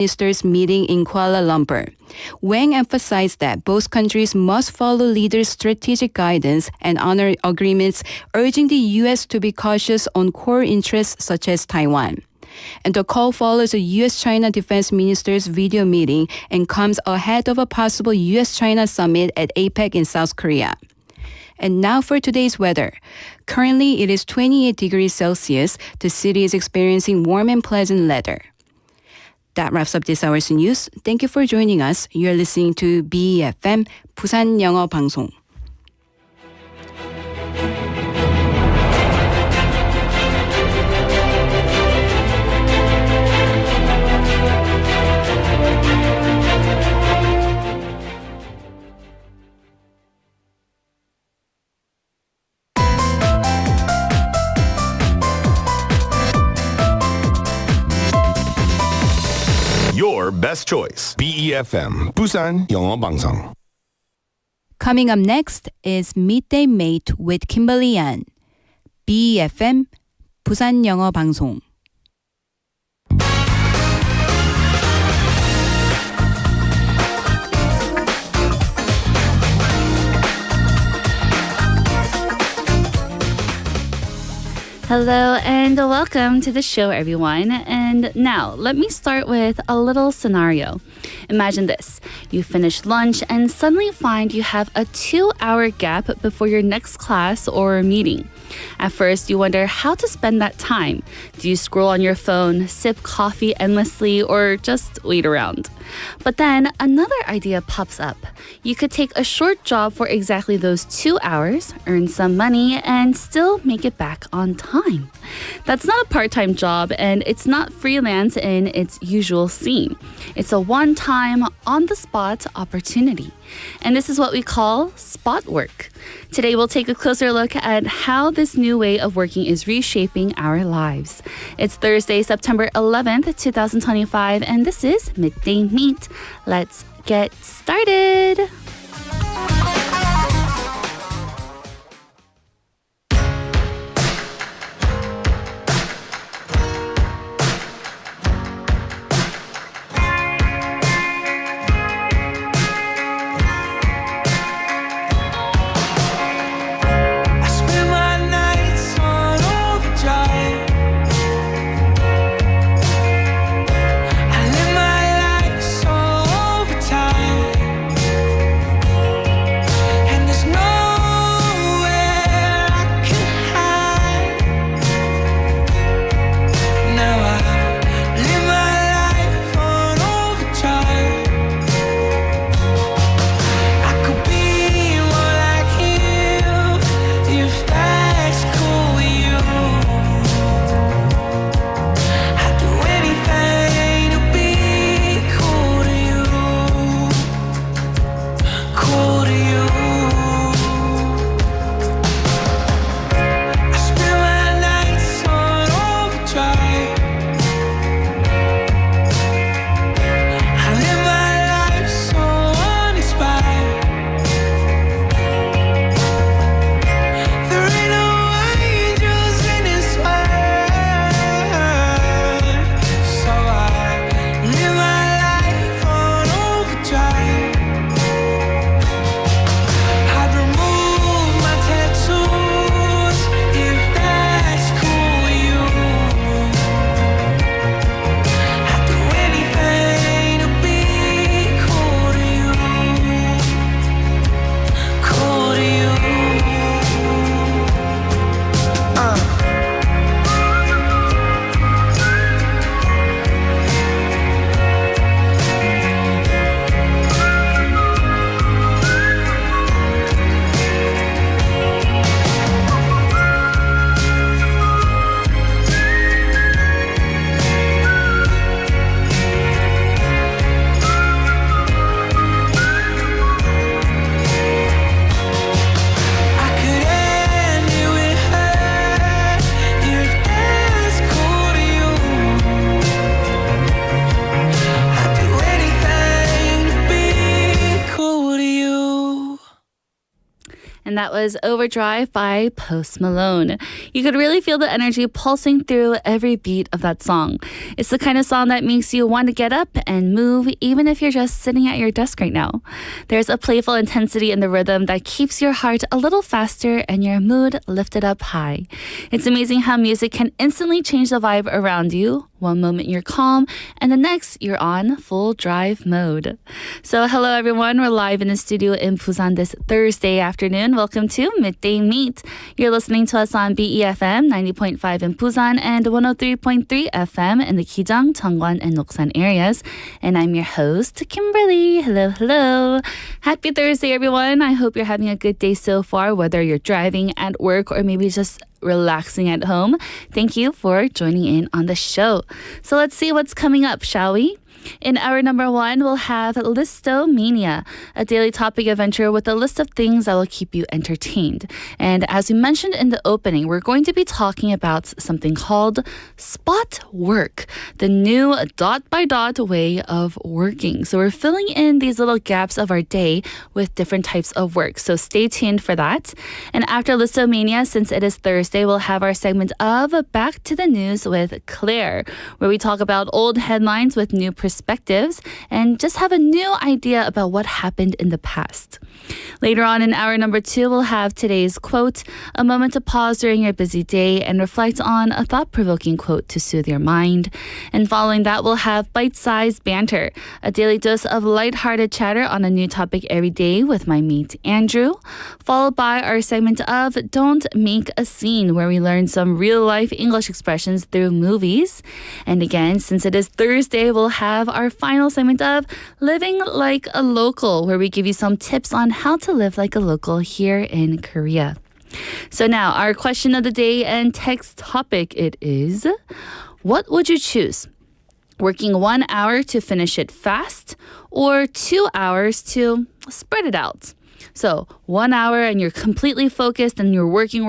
Ministers meeting in Kuala Lumpur. Wang emphasized that both countries must follow leaders' strategic guidance and honor agreements, urging the U.S. to be cautious on core interests such as Taiwan. And the call follows a U.S.-China defense ministers video meeting and comes ahead of a possible U.S.-China summit at APEC in South Korea. And now for today's weather. Currently, it is 28 degrees Celsius. The city is experiencing warm and pleasant weather. That wraps up this hour's news. Thank you for joining us. You're listening to BEFM, 부산영어방송. Your best choice. BEFM, 부산영어방송. Coming up next is Midday Mate with Kimberly Ann. BEFM, 부산영어방송. Hello and welcome to the show, everyone. And now, let me start with a little scenario. Imagine this. You finish lunch and suddenly find you have a 2-hour gap before your next class or meeting. At first, you wonder how to spend that time. Do you scroll on your phone, sip coffee endlessly, or just wait around? But then another idea pops up. You could take a short job for exactly those 2 hours, earn some money, and still make it back on time. That's not a part-time job, and it's not freelance in its usual scene. It's a one-time, on-the-spot opportunity. And this is what we call spot work. Today, we'll take a closer look at how this new way of working is reshaping our lives. It's Thursday, September 11th, 2025, and this is Midday Mate. Let's get started. And that was Overdrive by Post Malone. You could really feel the energy pulsing through every beat of that song. It's the kind of song that makes you want to get up and move, even if you're just sitting at your desk right now. There's a playful intensity in the rhythm that keeps your heart a little faster and your mood lifted up high. It's amazing how music can instantly change the vibe around you. One moment you're calm, and the next you're on full drive mode. So hello everyone, we're live in the studio in Busan this Thursday afternoon. Welcome to Midday Mate. You're listening to us on BEFM 90.5 in Busan and 103.3 FM in the Kijang, Cheongwan, and Noksan areas. And I'm your host, Kimberly. Hello, hello. Happy Thursday everyone. I hope you're having a good day so far, whether you're driving, at work, or maybe just relaxing at home. Thank you for joining in on the show. So let's see what's coming up, shall we? In hour number 1, we'll have Listomania, a daily topic adventure with a list of things that will keep you entertained. And as we mentioned in the opening, we're going to be talking about something called spot work, the new dot-by-dot way of working. So we're filling in these little gaps of our day with different types of work. So stay tuned for that. And after Listomania, since it is Thursday, we'll have our segment of Back to the News with Claire, where we talk about old headlines with new perspectives and just have a new idea about what happened in the past. Later on in hour number 2, we'll have today's quote, a moment to pause during your busy day and reflect on a thought-provoking quote to soothe your mind. And following that, we'll have bite-sized banter, a daily dose of lighthearted chatter on a new topic every day with my mate Andrew, followed by our segment of Don't Make a Scene, where we learn some real-life English expressions through movies. And again, since it is Thursday, we'll have our final segment of Living Like a Local, where we give you some tips on how to live like a local here in Korea. So now, our question of the day and text topic, it is, what would you choose? Working 1 hour to finish it fast, or 2 hours to spread it out? So 1 hour and you're completely focused and you're working,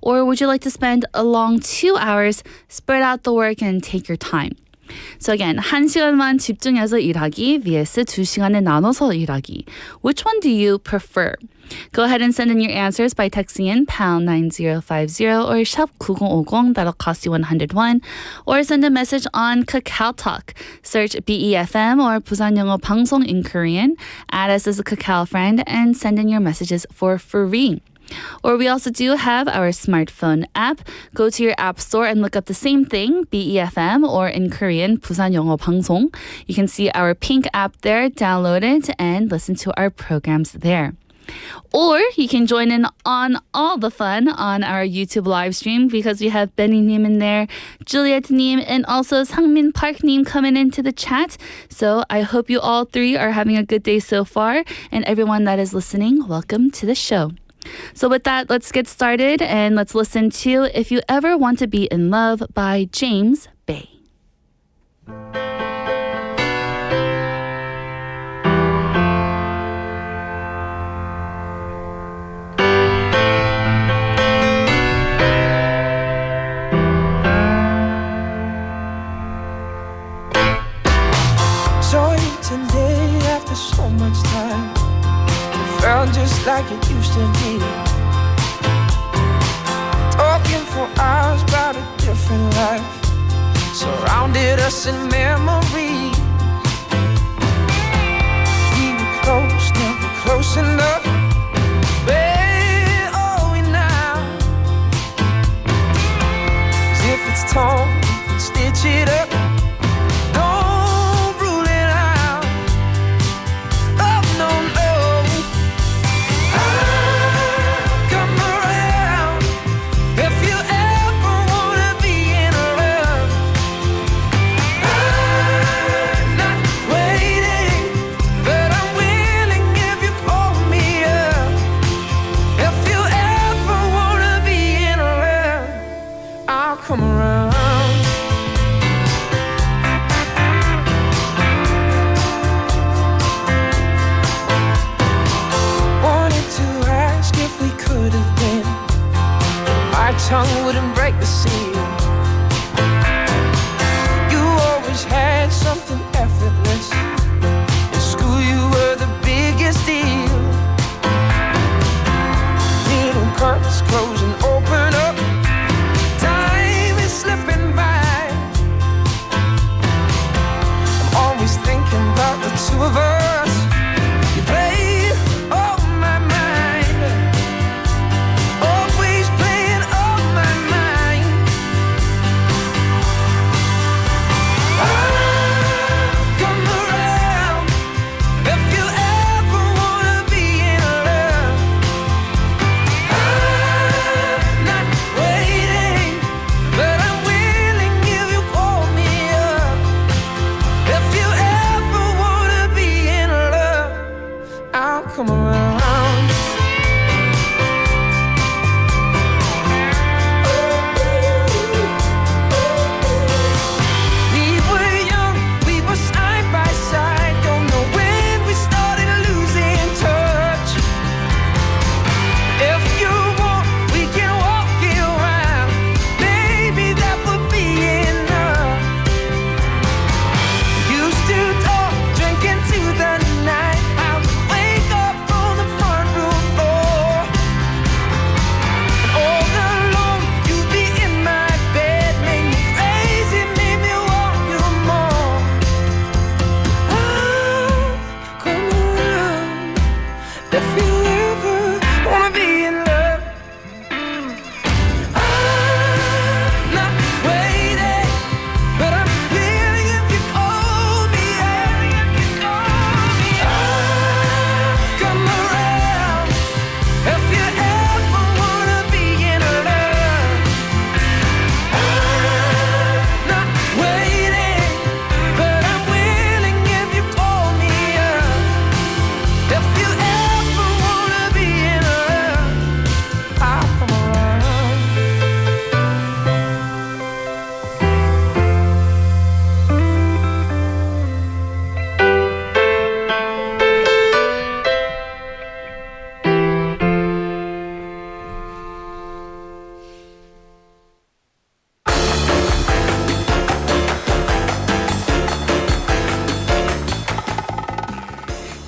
or would you like to spend a long 2 hours, spread out the work and take your time? So again, 1시간만 집중해서 일하기 vs 2시간에 나눠서 일하기. Which one do you prefer? Go ahead and send in your answers by texting in pound 9050 or shop 9050. That'll cost you 101. Or send a message on Kakao Talk. Search BEFM or 부산영어방송 in Korean. Add us as a Kakao friend and send in your messages for free. Or we also do have our smartphone app. Go to your app store and look up the same thing, BEFM, or in Korean, 부산영어방송. You can see our pink app there, download it, and listen to our programs there. Or you can join in on all the fun on our YouTube live stream because we have Benny-nim in there, Juliet-nim, and also Sangmin Park-nim coming into the chat. So I hope you all three are having a good day so far. And everyone that is listening, welcome to the show. So with that, let's get started and let's listen to If You Ever Want to Be in Love by James Bay. Saw you today after so much time. Felt just like it used to be. Talking for hours about a different life. Surrounded us in memory. We were close, never close enough. Where are we now? As if it's torn, we can stitch it up. Don't rule it out. Oh no, no. Come around if you ever wanna be in love.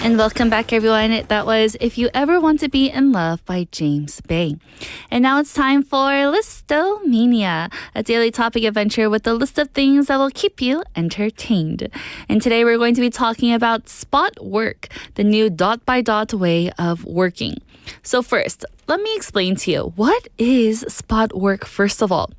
And welcome back, everyone. That was If You Ever Want to Be in Love by James Bay. And now it's time for Listomania, a daily topic adventure with a list of things that will keep you entertained. And today we're going to be talking about spot work, the new dot-by-dot way of working. So first, let me explain to you, what is spot work first of all?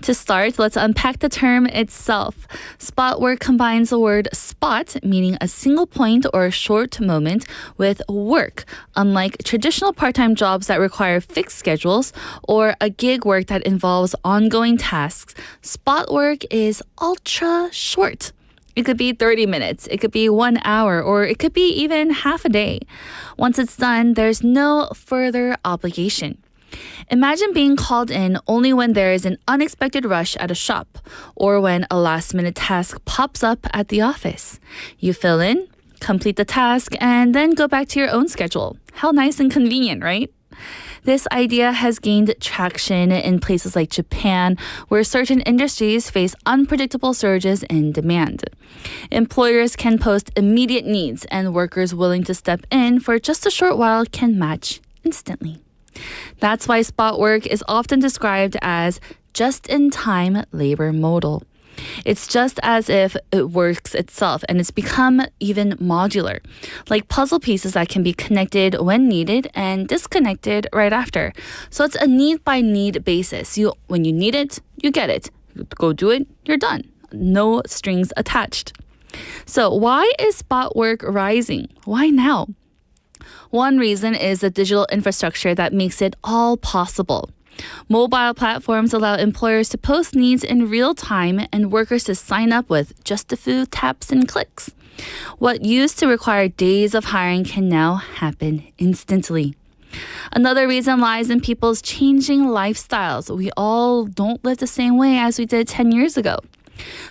To start, let's unpack the term itself. Spot work combines the word spot, meaning a single point or a short moment, with work. Unlike traditional part-time jobs that require fixed schedules or a gig work that involves ongoing tasks, spot work is ultra short. It could be 30 minutes, it could be 1 hour, or it could be even half a day. Once it's done, there's no further obligation. Imagine being called in only when there is an unexpected rush at a shop or when a last-minute task pops up at the office. You fill in, complete the task, and then go back to your own schedule. How nice and convenient, right? This idea has gained traction in places like Japan, where certain industries face unpredictable surges in demand. Employers can post immediate needs, and workers willing to step in for just a short while can match instantly. That's why spot work is often described as just-in-time labor model. It's just as if it works itself, and it's become even modular, like puzzle pieces that can be connected when needed and disconnected right after. So it's a need-by-need basis. When you need it, you get it. You go do it, you're done. No strings attached. So why is spot work rising? Why now? One reason is the digital infrastructure that makes it all possible. Mobile platforms allow employers to post needs in real time and workers to sign up with just a few taps and clicks. What used to require days of hiring can now happen instantly. Another reason lies in people's changing lifestyles. We all don't live the same way as we did 10 years ago.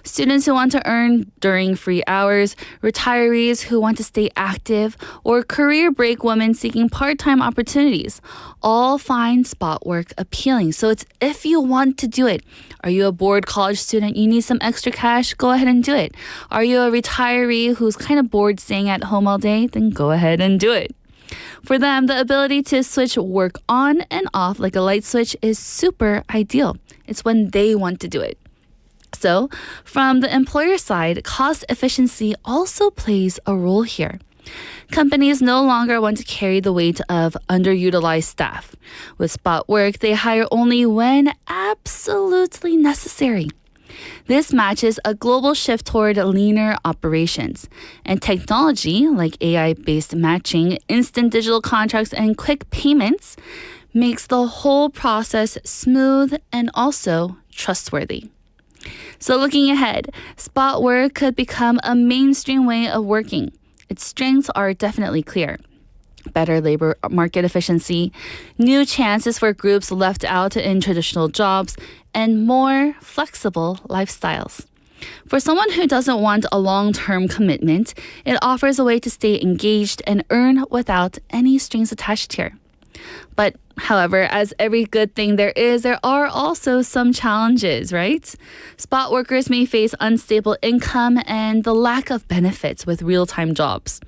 Students who want to earn during free hours, retirees who want to stay active, or career break women seeking part-time opportunities all find spot work appealing. So it's if you want to do it. Are you a bored college student? You need some extra cash? Go ahead and do it. Are you a retiree who's kind of bored staying at home all day? Then go ahead and do it. For them, the ability to switch work on and off like a light switch is super ideal. It's when they want to do it. So, from the employer side, cost efficiency also plays a role here. Companies no longer want to carry the weight of underutilized staff. With spot work, they hire only when absolutely necessary. This matches a global shift toward leaner operations. And technology, like AI-based matching, instant digital contracts, and quick payments, makes the whole process smooth and also trustworthy. So looking ahead, spot work could become a mainstream way of working. Its strengths are definitely clear. Better labor market efficiency, new chances for groups left out in traditional jobs, and more flexible lifestyles. For someone who doesn't want a long-term commitment, it offers a way to stay engaged and earn without any strings attached here. But however, as every good thing there are also some challenges, right? Spot workers may face unstable income and the lack of benefits with real-time jobs.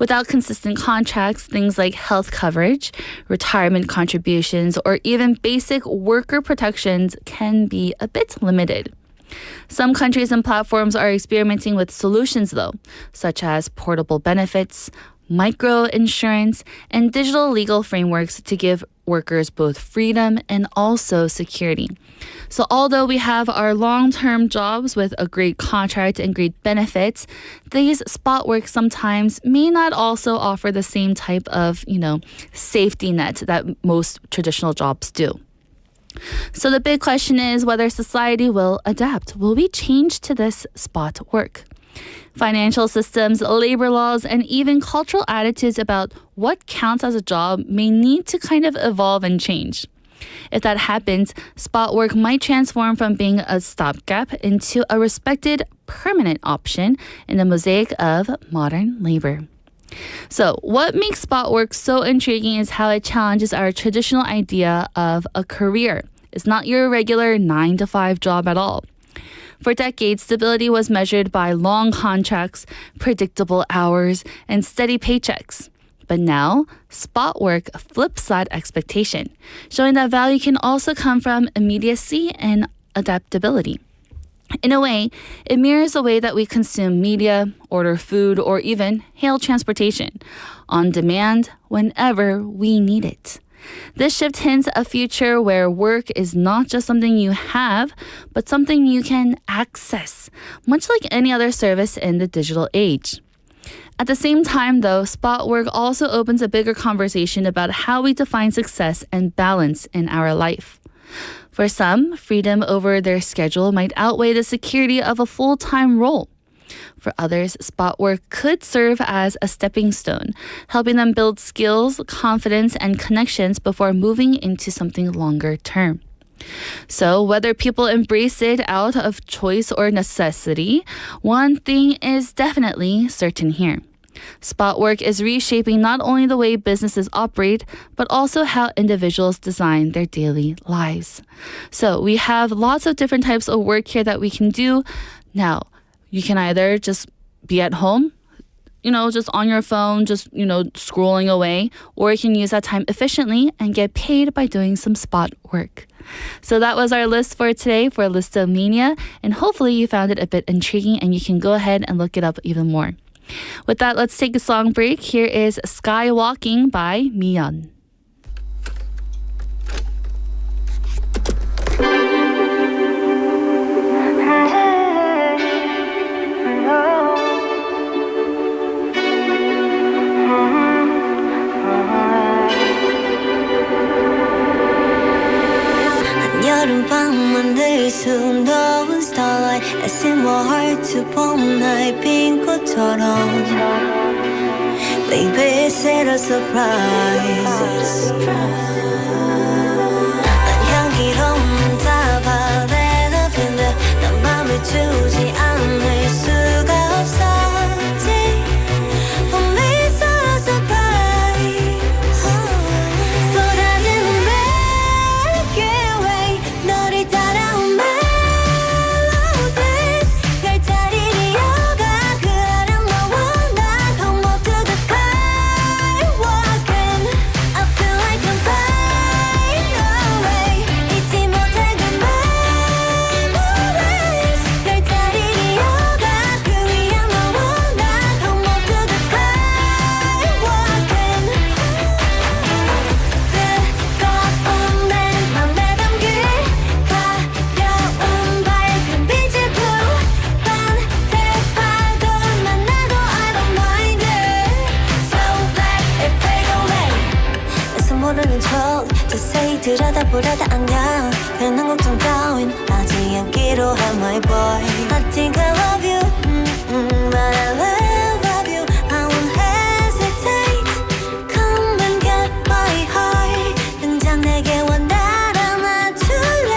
Without consistent contracts, things like health coverage, retirement contributions, or even basic worker protections can be a bit limited. Some countries and platforms are experimenting with solutions, though, such as portable benefits, micro-insurance, and digital legal frameworks to give workers both freedom and also security. So although we have our long-term jobs with a great contract and great benefits, these spot work sometimes may not also offer the same type of, safety net that most traditional jobs do. So the big question is whether society will adapt. Will we change to this spot work? Financial systems, labor laws, and even cultural attitudes about what counts as a job may need to kind of evolve and change. If that happens, spot work might transform from being a stopgap into a respected permanent option in the mosaic of modern labor. So what makes spot work so intriguing is how it challenges our traditional idea of a career. It's not your regular 9-to-5 job at all. For decades, stability was measured by long contracts, predictable hours, and steady paychecks. But now, spot work flips that expectation, showing that value can also come from immediacy and adaptability. In a way, it mirrors the way that we consume media, order food, or even hail transportation, on demand whenever we need it. This shift hints a future where work is not just something you have, but something you can access, much like any other service in the digital age. At the same time, though, spot work also opens a bigger conversation about how we define success and balance in our life. For some, freedom over their schedule might outweigh the security of a full-time role. For others, spot work could serve as a stepping stone, helping them build skills, confidence, and connections before moving into something longer term. So, whether people embrace it out of choice or necessity, one thing is definitely certain here. Spot work is reshaping not only the way businesses operate, but also how individuals design their daily lives. So, we have lots of different types of work here that we can do. Now, you can either just be at home, just on your phone, just, scrolling away, or you can use that time efficiently and get paid by doing some spot work. So that was our list for today for Listomania, and hopefully you found it a bit intriguing and you can go ahead and look it up even more. With that, let's take a song break. Here is Skywalking by Miyeon. 여름밤만 늘 수놓은 starlight As in my heart to 봄 나의 빈 꽃처럼 Baby, is it a surprise? 난 향기로운 다발의 너인데 난 맘을 주지 않을 수가 없었지 Only so surprise 쏟아지는 Milky Way 너를 따라온 melodies 별자리를 이어가 그 아름 너와 나 Come up to the sky walking I feel like I'm flying away 잊지 못할 그 memories 별자리를 이어가 그 위에 너와 나 Come up to the sky walking 뜨거운 내 맘에 담긴 가려운 밝은 빛을 반대 파도를 만나도 I don't mind it So let it fade away 내서 모르는 척 자세히 들여다보려다 안녕 괜한 걱정 따윈 하지 않기로 한 my boy I think I love you but I will love you I won't hesitate Come and get my heart 당장 내게 와 날 안아줄래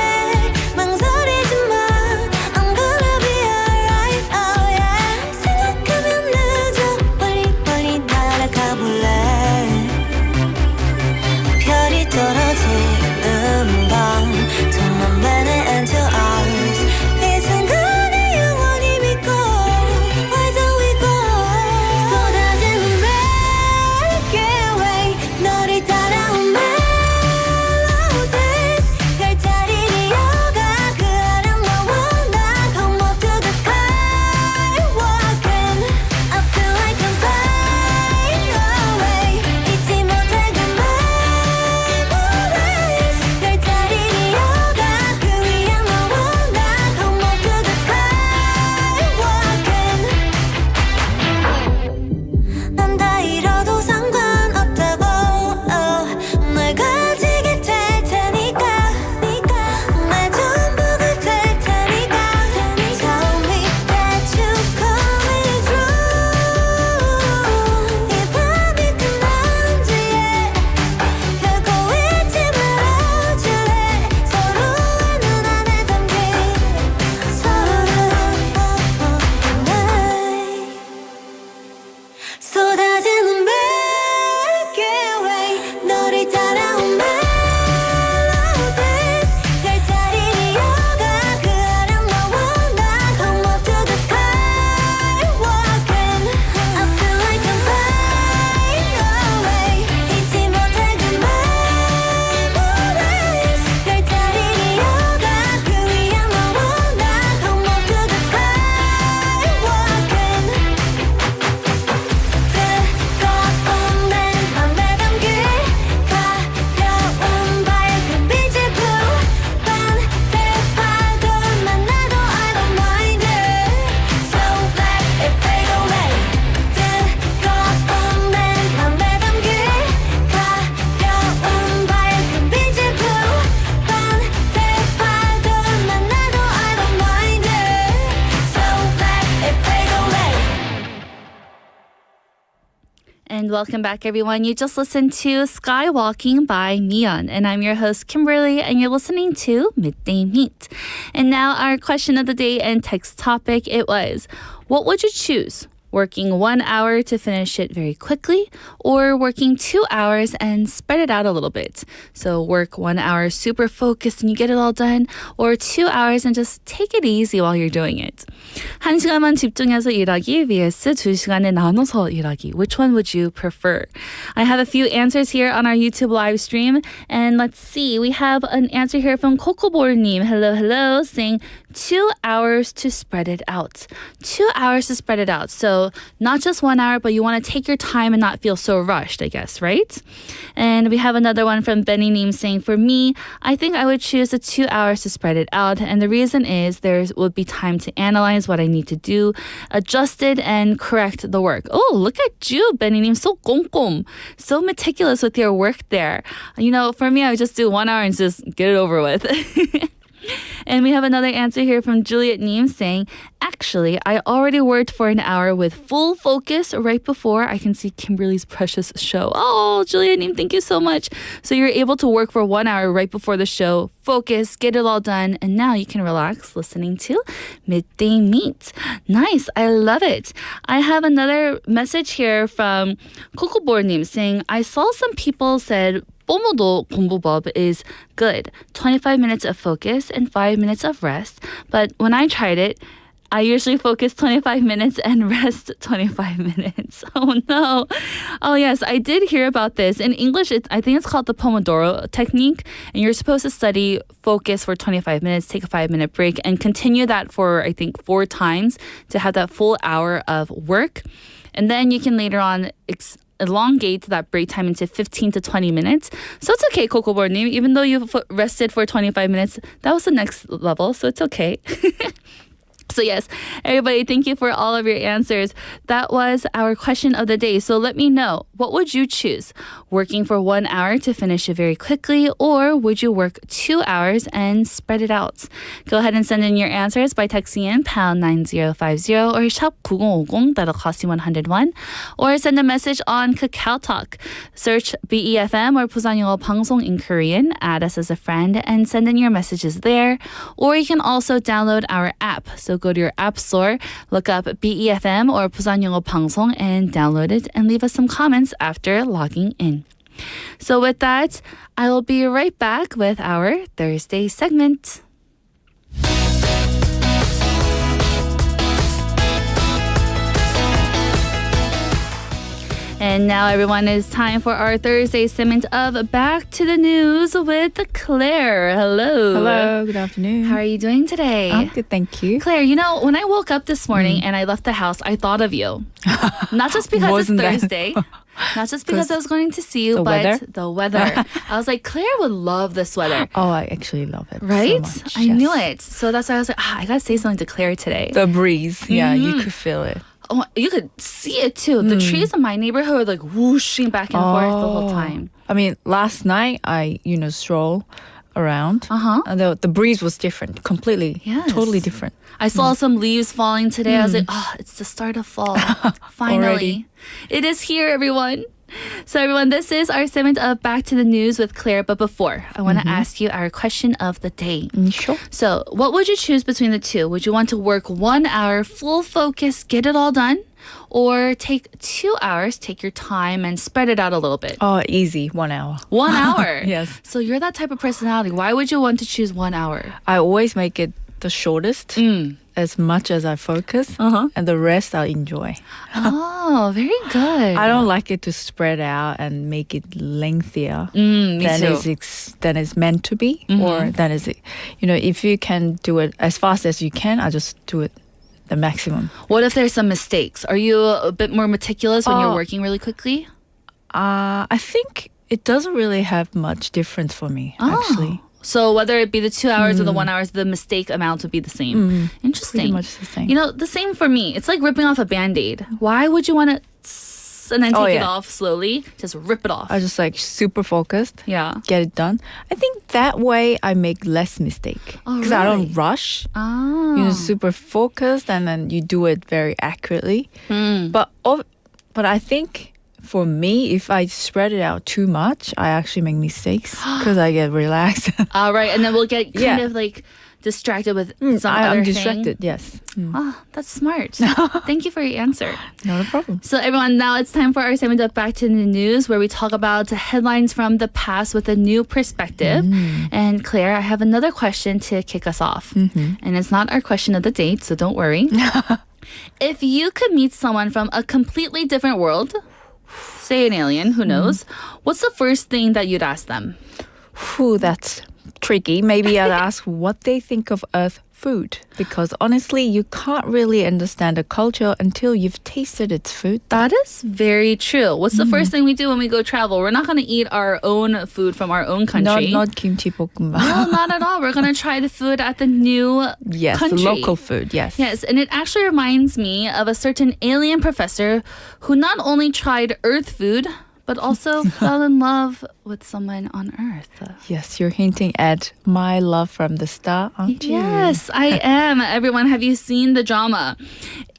망설이지 마 I'm gonna be alright oh yeah 생각하면 늦어 멀리 멀리 날아가 볼래 별이 떨어지는 밤 정말 만에 and to ours 이 순간을 영원히 믿고 Why don't we go 쏟아지는 Milky Way 너를 따라온 melodies 별자리를 이어가 그 아름 너와 나 Come up to the sky walking I feel like I'm flying away 잊지 못할 그 memories 별자리를 이어가 그 위에 너와 나 Come up to the sky walking 난 다 잃어도 상관없다고 날 가지게 될 테니까 내 전부가 될 테니까 Tell me that you coming through 이 밤이 끝난 뒤에 결코 잊지 말아줄래 서로의 눈 안에 담긴 서로를 쏟아지는 Milky Way 너를 따라온 melodies 별자리를 이어가 그 아름 너와 나 And welcome back, everyone. You just listened to Skywalking by Miyeon. And I'm your host, Kimberly, and you're listening to Midday Mate. And now our question of the day and text topic, it was, what would you choose? Working 1 hour to finish it very quickly, or working 2 hours and spread it out a little bit. So work 1 hour super focused and you get it all done, or 2 hours and just take it easy while you're doing it. 1시간만 집중해서 일하기 vs 2시간에 나눠서 일하기. Which one would you prefer? I have a few answers here on our YouTube live stream, and let's see. We have an answer here from Kokobor님. Hello, saying 2 hours to spread it out. 2 hours to spread it out. So not just 1 hour, but you want to take your time and not feel so rushed, I guess, right? And we have another one from Benny Neem saying, for me, I think I would choose the 2 hours to spread it out. And the reason is there would be time to analyze what I need to do, adjust it, and correct the work. Oh, look at you, Benny Neem. So 꼼꼼. So meticulous with your work there. You know, for me, I would just do 1 hour and just get it over with. And we have another answer here from Juliet Neem saying, actually, I already worked for an hour with full focus right before I can see Kimberly's precious show. Oh, Juliet Neem, thank you so much. So you're able to work for 1 hour right before the show, focus, get it all done, and now you can relax listening to Midday Mate. Nice, I love it. I have another message here from Kokobor Neem saying, I saw some people said Pomodoro 공부법 is good. 25 minutes of focus and 5 minutes of rest. But when I tried it, I usually focus 25 minutes and rest 25 minutes. Oh no. Oh yes, I did hear about this. In English, I think it's called the Pomodoro technique. And you're supposed to study focus for 25 minutes, take a 5-minute break, and continue that for, I think, 4 times to have that full hour of work. And then you can later on elongate that break time into 15 to 20 minutes. So it's okay, Kokobor님. Even though you rested for 25 minutes, that was the next level, so it's okay. So yes, everybody, thank you for all of your answers. That was our question of the day. So let me know, what would you choose? Working for 1 hour to finish it very quickly, or would you work 2 hours and spread it out? Go ahead and send in your answers by texting in pound 9050 or shop 9050. That'll cost you 101. Or send a message on Kakao Talk. Search BEFM or 부산영어방송 in Korean. Add us as a friend and send in your messages there. Or you can also download our app. So go to your app store, look up BEFM or 부산영어방송 and download it and leave us some comments after logging in. So with that, I will be right back with our Thursday segment. And now, everyone, it's time for our Thursday segment of Back to the News with Claire. Hello. Hello, good afternoon. How are you doing today? I'm good, thank you. Claire, you know, when I woke up this morning and I left the house, I thought of you. Not just because it's Wasn't that- Thursday. Not just because I was going to see you, The but weather? the weather. I was like, Claire would love this weather. Oh, I actually love it. Right? So much, I yes. knew it. So that's why I was like, I got to say something to Claire today. The breeze, yeah, you could feel it. Oh, you could see it too. The trees in my neighborhood were like whooshing back and forth the whole time. I mean, last night I, stroll around. Uh-huh. And the breeze was different, completely, Yes. totally different. I saw some leaves falling today. I was like, it's the start of fall. Finally. Already. It is here, everyone. So everyone, this is our segment of Back to the News with Claire. But before, I want to ask you our question of the day. Sure. So what would you choose between the two? Would you want to work 1 hour, full focus, get it all done? Or take 2 hours, take your time and spread it out a little bit? Oh, easy, 1 hour. 1 hour? Yes. So you're that type of personality. Why would you want to choose 1 hour? I always make it the shortest, as much as I focus, and the rest I'll enjoy. Oh, very good. I don't like it to spread out and make it lengthier me than too. than it's meant to be, or than is it. If you can do it as fast as you can, I just do it the maximum. What if there's some mistakes? Are you a bit more meticulous when you're Oh. working really quickly? I think it doesn't really have much difference for me, actually. So whether it be the 2 hours or the 1 hour, the mistake amount would be the same. Interesting. Pretty much the same. The same for me. It's like ripping off a Band-Aid. Why would you want to and then take it yeah. off slowly? Just rip it off. I just super focused. Yeah. Get it done. I think that way I make less mistake. Oh, Because I really? don't rush. Ah. Super focused and then you do it very accurately. But I think For me, if I spread it out too much, I actually make mistakes because I get relaxed. All right, and then we'll get kind Yeah. of like distracted with some other I'm thing. distracted, yes. Oh, that's smart. Thank you for your answer. Not a problem. So everyone, now it's time for our segment of Back to the News, where we talk about headlines from the past with a new perspective. And Claire, I have another question to kick us off. And it's not our question of the date, so don't worry. If you could meet someone from a completely different world, say an alien, who knows, what's the first thing that you'd ask them? Whew, that's tricky. Maybe I'd ask what they think of Earth food, because honestly, you can't really understand a culture until you've tasted its food. That is very true. What's the first thing we do when we go travel? We're not going to eat our own food from our own country. Not kimchi 볶음밥. No, not at all. We're going to try the food at the new Yes, country. the local food, yes. Yes, and it actually reminds me of a certain alien professor who not only tried Earth food, but also fell in love with someone on Earth. Yes, you're hinting at My Love from the Star, aren't you? Yes, I am. Everyone, have you seen the drama?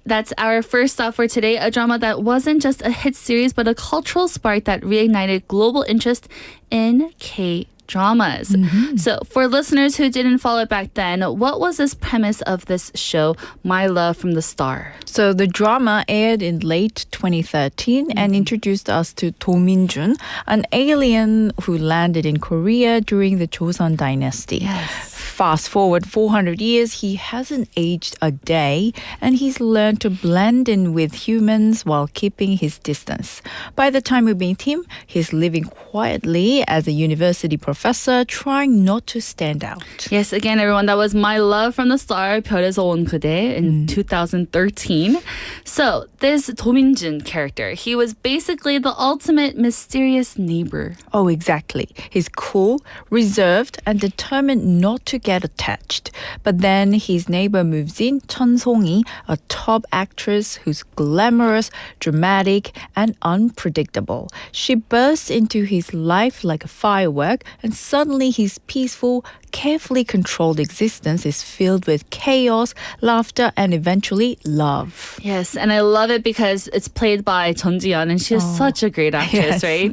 That's our first stop for today, a drama that wasn't just a hit series, but a cultural spark that reignited global interest in K-dramas. So for listeners who didn't follow it back then, what was this premise of this show, My Love from the Star? So the drama aired in late 2013 and introduced us to Do Min-jun, an alien who landed in Korea during the Joseon dynasty. Yes. Fast forward 400 years, he hasn't aged a day, and he's learned to blend in with humans while keeping his distance. By the time we meet him, he's living quietly as a university professor, trying not to stand out. Yes, again, everyone, that was My Love from the Star, 별에서 온 그대, in 2013. So, this Do Min-jun character, he was basically the ultimate mysterious neighbor. Oh, exactly. He's cool, reserved, and determined not to get attached. But then his neighbor moves in, Chun Song-hee, a top actress who's glamorous, dramatic, and unpredictable. She bursts into his life like a firework, and suddenly his peaceful, carefully controlled existence is filled with chaos, laughter, and eventually love. Yes, and I love it because it's played by Jeon Ji-yeon, and she is such a great actress, Yes. right?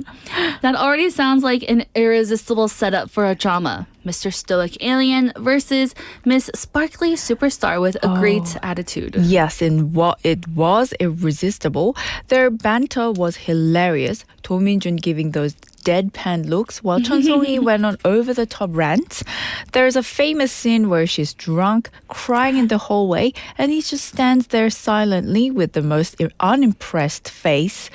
That already sounds like an irresistible setup for a drama. Mr. Stoic Alien versus Miss Sparkly Superstar with a great attitude. Yes, and it was irresistible. Their banter was hilarious. Do Min-jun giving those deadpan looks while Chun Song-hee went on over-the-top rants. There's a famous scene where she's drunk, crying in the hallway, and he just stands there silently with the most unimpressed face.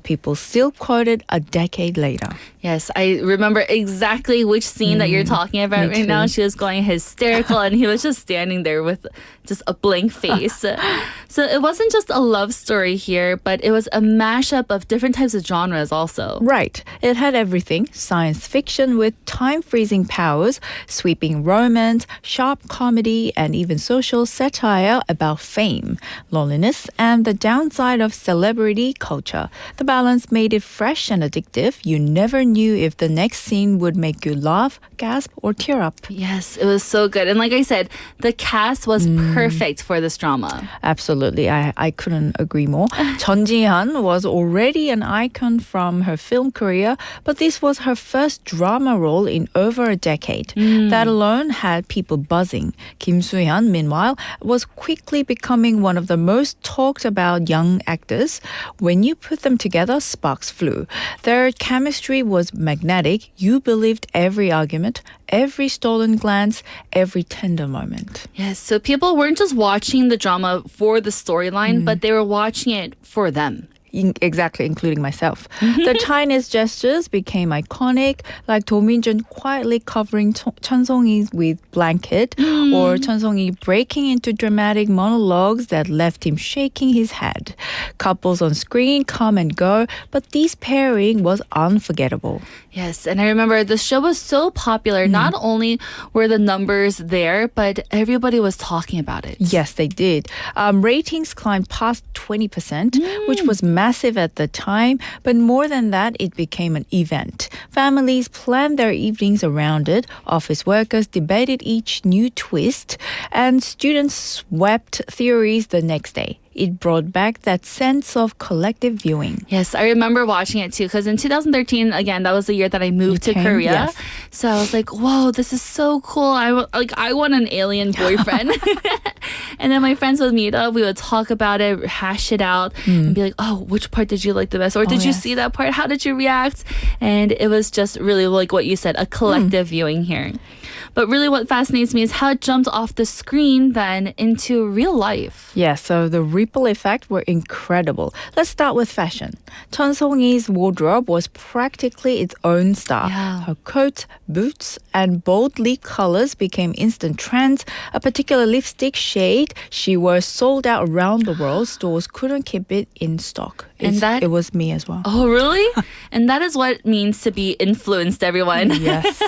People still quote it a decade later. Yes, I remember exactly which scene that you're talking about me right now. too. She was going hysterical and he was just standing there with just a blank face. So it wasn't just a love story here, but it was a mashup of different types of genres also. Right. It had everything. Science fiction with time-freezing powers, sweeping romance, sharp comedy, and even social satire about fame, loneliness, and the downside of celebrity culture. The balance made it fresh and addictive. You never knew if the next scene would make you laugh, gasp, or tear up. Yes, it was so good. And like I said, the cast was perfect for this drama. Absolutely. I couldn't agree more. Jeon Ji-yeon was already an icon from her film career, but this was her first drama role in over a decade. That alone had people buzzing. Kim Soo-hyun, meanwhile, was quickly becoming one of the most talked about young actors. When you put them together, sparks flew. Their chemistry was magnetic. You believed every argument, every stolen glance, every tender moment. Yes, so people weren't just watching the drama for the storyline, but they were watching it for them. Exactly, including myself. The tiniest gestures became iconic, like Do Min-jun quietly covering Chun Song-hee with blanket, or Chun Song-hee breaking into dramatic monologues that left him shaking his head. Couples on screen come and go, but this pairing was unforgettable. Yes, and I remember the show was so popular. Not only were the numbers there, but everybody was talking about it. Yes, they did. Ratings climbed past 20%, which was massive at the time, but more than that, it became an event. Families planned their evenings around it, office workers debated each new twist, and students swept theories the next day. It brought back that sense of collective viewing. Yes, I remember watching it too because in 2013, again, that was the year that I moved to came, Korea. yes. So I was like, whoa, this is so cool. I want an alien boyfriend. And then my friends would meet up. We would talk about it, hash it out, and be like, oh, which part did you like the best? Or did you yes. see that part? How did you react? And it was just really like what you said, a collective viewing here. But really what fascinates me is how it jumped off the screen then into real life. Yeah, so the ripple effect were incredible. Let's start with fashion. Chun Song-hee's wardrobe was practically its own star. Yeah. Her coat, boots, and bold leaf colors became instant trends. A particular lipstick shade she wore sold out around the world. Stores couldn't keep it in stock. It was me as well. Oh, really? And that is what it means to be influenced, everyone. Yes.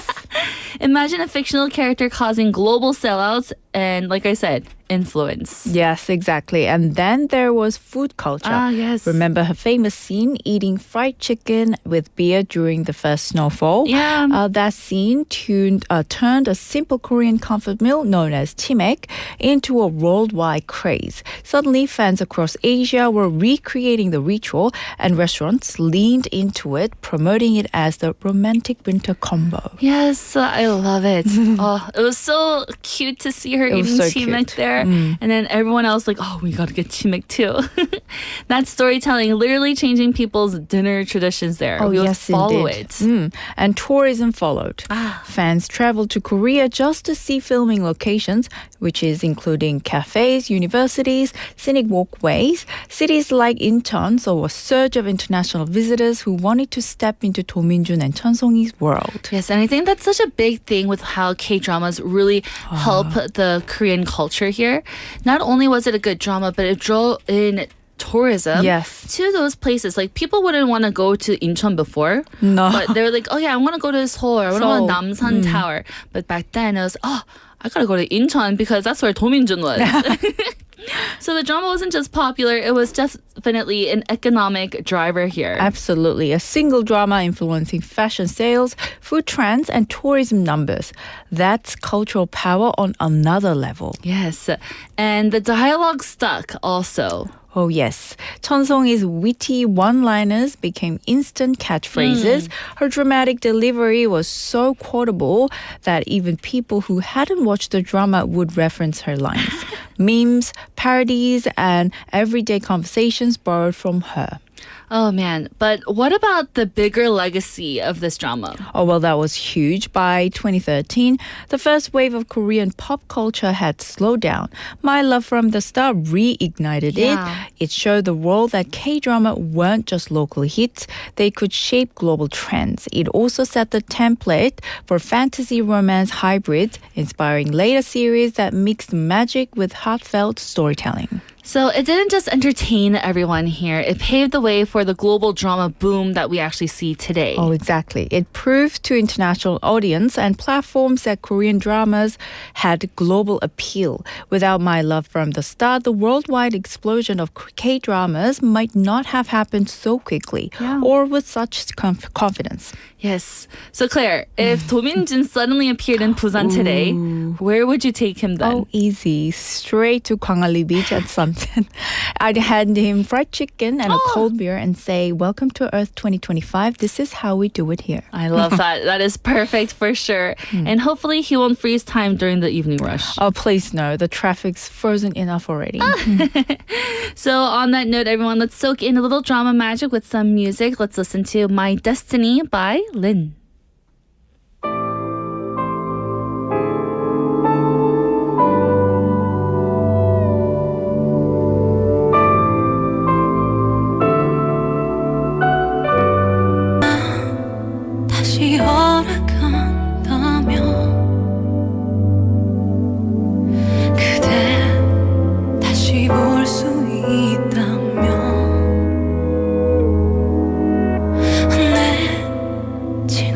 Imagine a fictional character causing global sellouts and, like I said, influence. Yes, exactly. And then there was food culture. Ah, yes. Remember her famous scene eating fried chicken with beer during the first snowfall? Yeah. That scene turned a simple Korean comfort meal known as chimek into a worldwide craze. Suddenly, fans across Asia were recreating the ritual, and restaurants leaned into it, promoting it as the romantic winter combo. Yes, I love it. Oh, it was so cute to see her It was eating so chimek cute. there. And then everyone else like, oh, we got to get chimek too. That storytelling literally changing people's dinner traditions there. Oh, we would yes, follow indeed. it. And tourism followed. Ah. Fans traveled to Korea just to see filming locations, which is including cafes, universities, scenic walkways. Cities like Incheon saw a surge of international visitors who wanted to step into Do Min-jun and Chun Song-hee's world. Yes, and I think that's such a big thing with how K-dramas really help the Korean culture here. Not only was it a good drama, but it drew in tourism Yes. to those places. Like people wouldn't want to go to Incheon before. No. But they were like, oh yeah, I want to go to Seoul. I want to go to Namsan Tower. But back then it was, oh, I gotta go to Incheon because that's where Do Min-jun was. So the drama wasn't just popular, it was definitely an economic driver here. Absolutely. A single drama influencing fashion sales, food trends, and tourism numbers. That's cultural power on another level. Yes. And the dialogue stuck also. Oh, yes. Chun Song-hee's witty one-liners became instant catchphrases. Her dramatic delivery was so quotable that even people who hadn't watched the drama would reference her lines. Memes, parodies, and everyday conversations borrowed from her. Oh man, but what about the bigger legacy of this drama? Oh, well, that was huge. By 2013, the first wave of Korean pop culture had slowed down. My Love from the Start reignited it. It showed the world that K-drama weren't just local hits. They could shape global trends. It also set the template for fantasy romance hybrids, inspiring later series that mixed magic with heartfelt storytelling. So it didn't just entertain everyone here. It paved the way for the global drama boom that we actually see today. Oh, exactly. It proved to international audience and platforms that Korean dramas had global appeal. Without My Love from the Start, the worldwide explosion of K-dramas might not have happened so quickly or with such confidence. Yes. So Claire, if Do Min-jun suddenly appeared in Busan today, where would you take him then? Oh, easy. Straight to Gwangalli Beach at sunset. I'd hand him fried chicken and a cold beer and say, welcome to Earth 2025. This is how we do it here. I love that. That is perfect for sure. And hopefully he won't freeze time during the evening rush. Oh, please no. The traffic's frozen enough already. So on that note, everyone, let's soak in a little drama magic with some music. Let's listen to My Destiny by Lin. 다시 허락한다면 그대 다시 볼 수 있다면 내 지난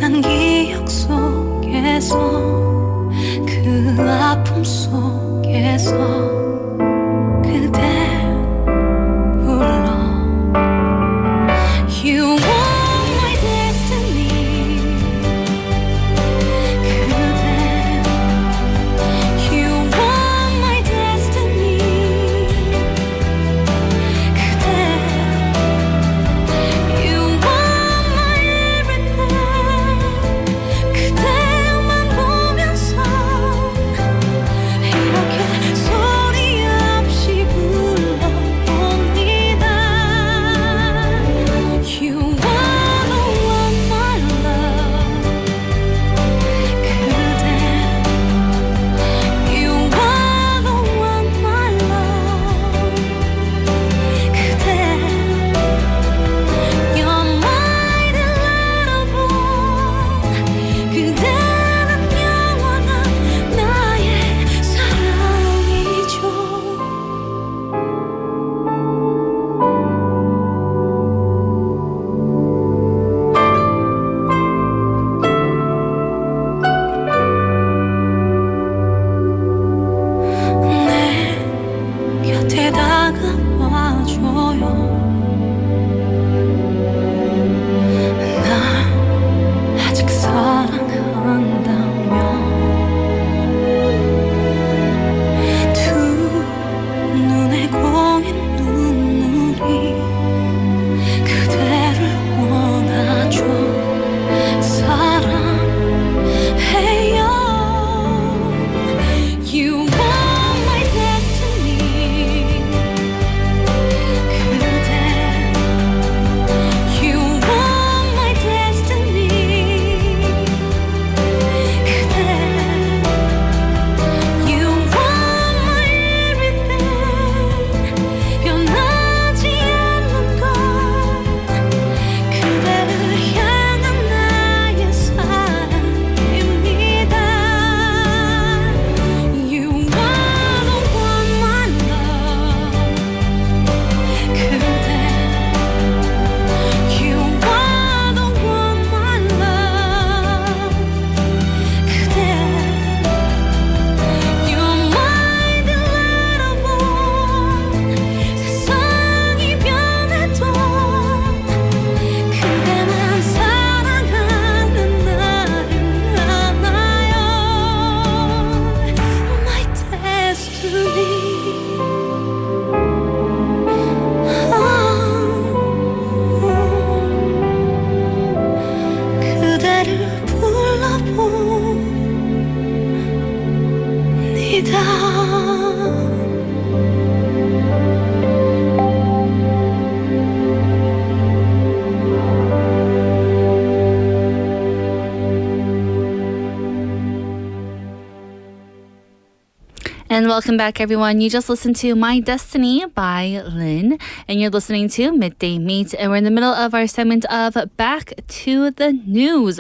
welcome back, everyone. You just listened to My Destiny by Lynn, and you're listening to Midday Mate, and we're in the middle of our segment of Back to the News.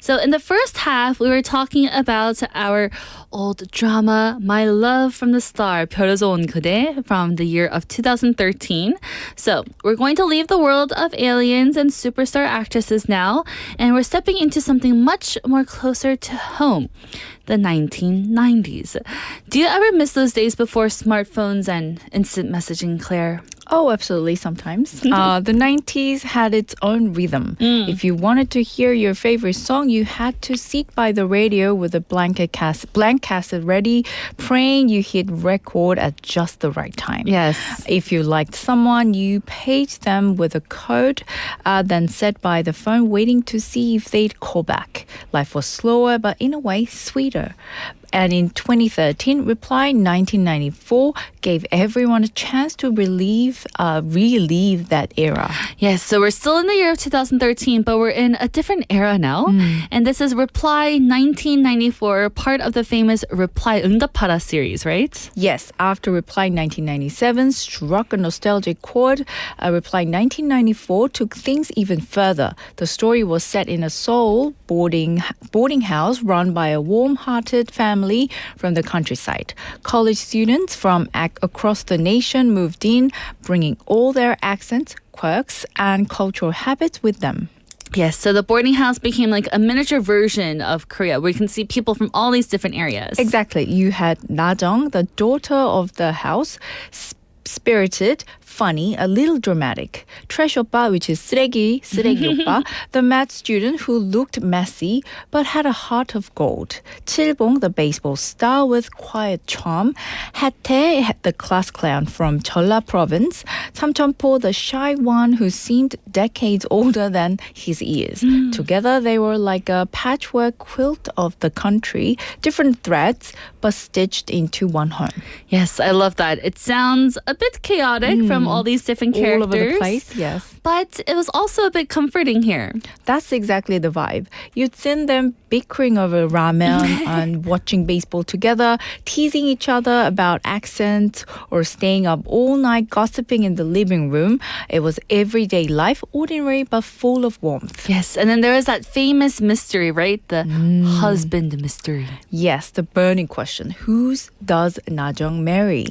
So in the first half, we were talking about our old drama, My Love from the Star, 별에서 온 그대, from the year of 2013. So we're going to leave the world of aliens and superstar actresses now, and we're stepping into something much more closer to home. The 1990s. Do you ever miss those days before smartphones and instant messaging, Claire? Oh, absolutely, sometimes. The 90s had its own rhythm. If you wanted to hear your favorite song, you had to sit by the radio with a blank cassette ready, praying you hit record at just the right time. Yes. If you liked someone, you paged them with a code, then sat by the phone waiting to see if they'd call back. Life was slower, but in a way, sweeter. And in 2013, Reply 1994 gave everyone a chance to relive that era. Yes, so we're still in the year of 2013, but we're in a different era now. And this is Reply 1994, part of the famous Reply 응답하라 series, right? Yes, after Reply 1997 struck a nostalgic chord, Reply 1994 took things even further. The story was set in a Seoul boarding house run by a warm-hearted family from the countryside. College students from across the nation moved in, bringing all their accents, quirks, and cultural habits with them. Yes, so the boarding house became like a miniature version of Korea where you can see people from all these different areas. Exactly. You had Na-jung, the daughter of the house, spirited, funny, a little dramatic. Trash oppa, which is 쓰레기 oppa, the math student who looked messy but had a heart of gold. 칠봉, the baseball star with quiet charm. Hattae, the class clown from Jeolla province. 삼천포, the shy one who seemed decades older than his years. Together, they were like a patchwork quilt of the country, different threads, but stitched into one home. Yes, I love that. It sounds a bit chaotic from all these different characters. All over the place, yes. But it was also a bit comforting here. That's exactly the vibe. You'd seen them bickering over ramen and watching baseball together, teasing each other about accents, or staying up all night gossiping in the living room. It was everyday life, ordinary but full of warmth. Yes, and then there was that famous mystery, right? The husband mystery. Yes, the burning question. Whose does Na-jung marry?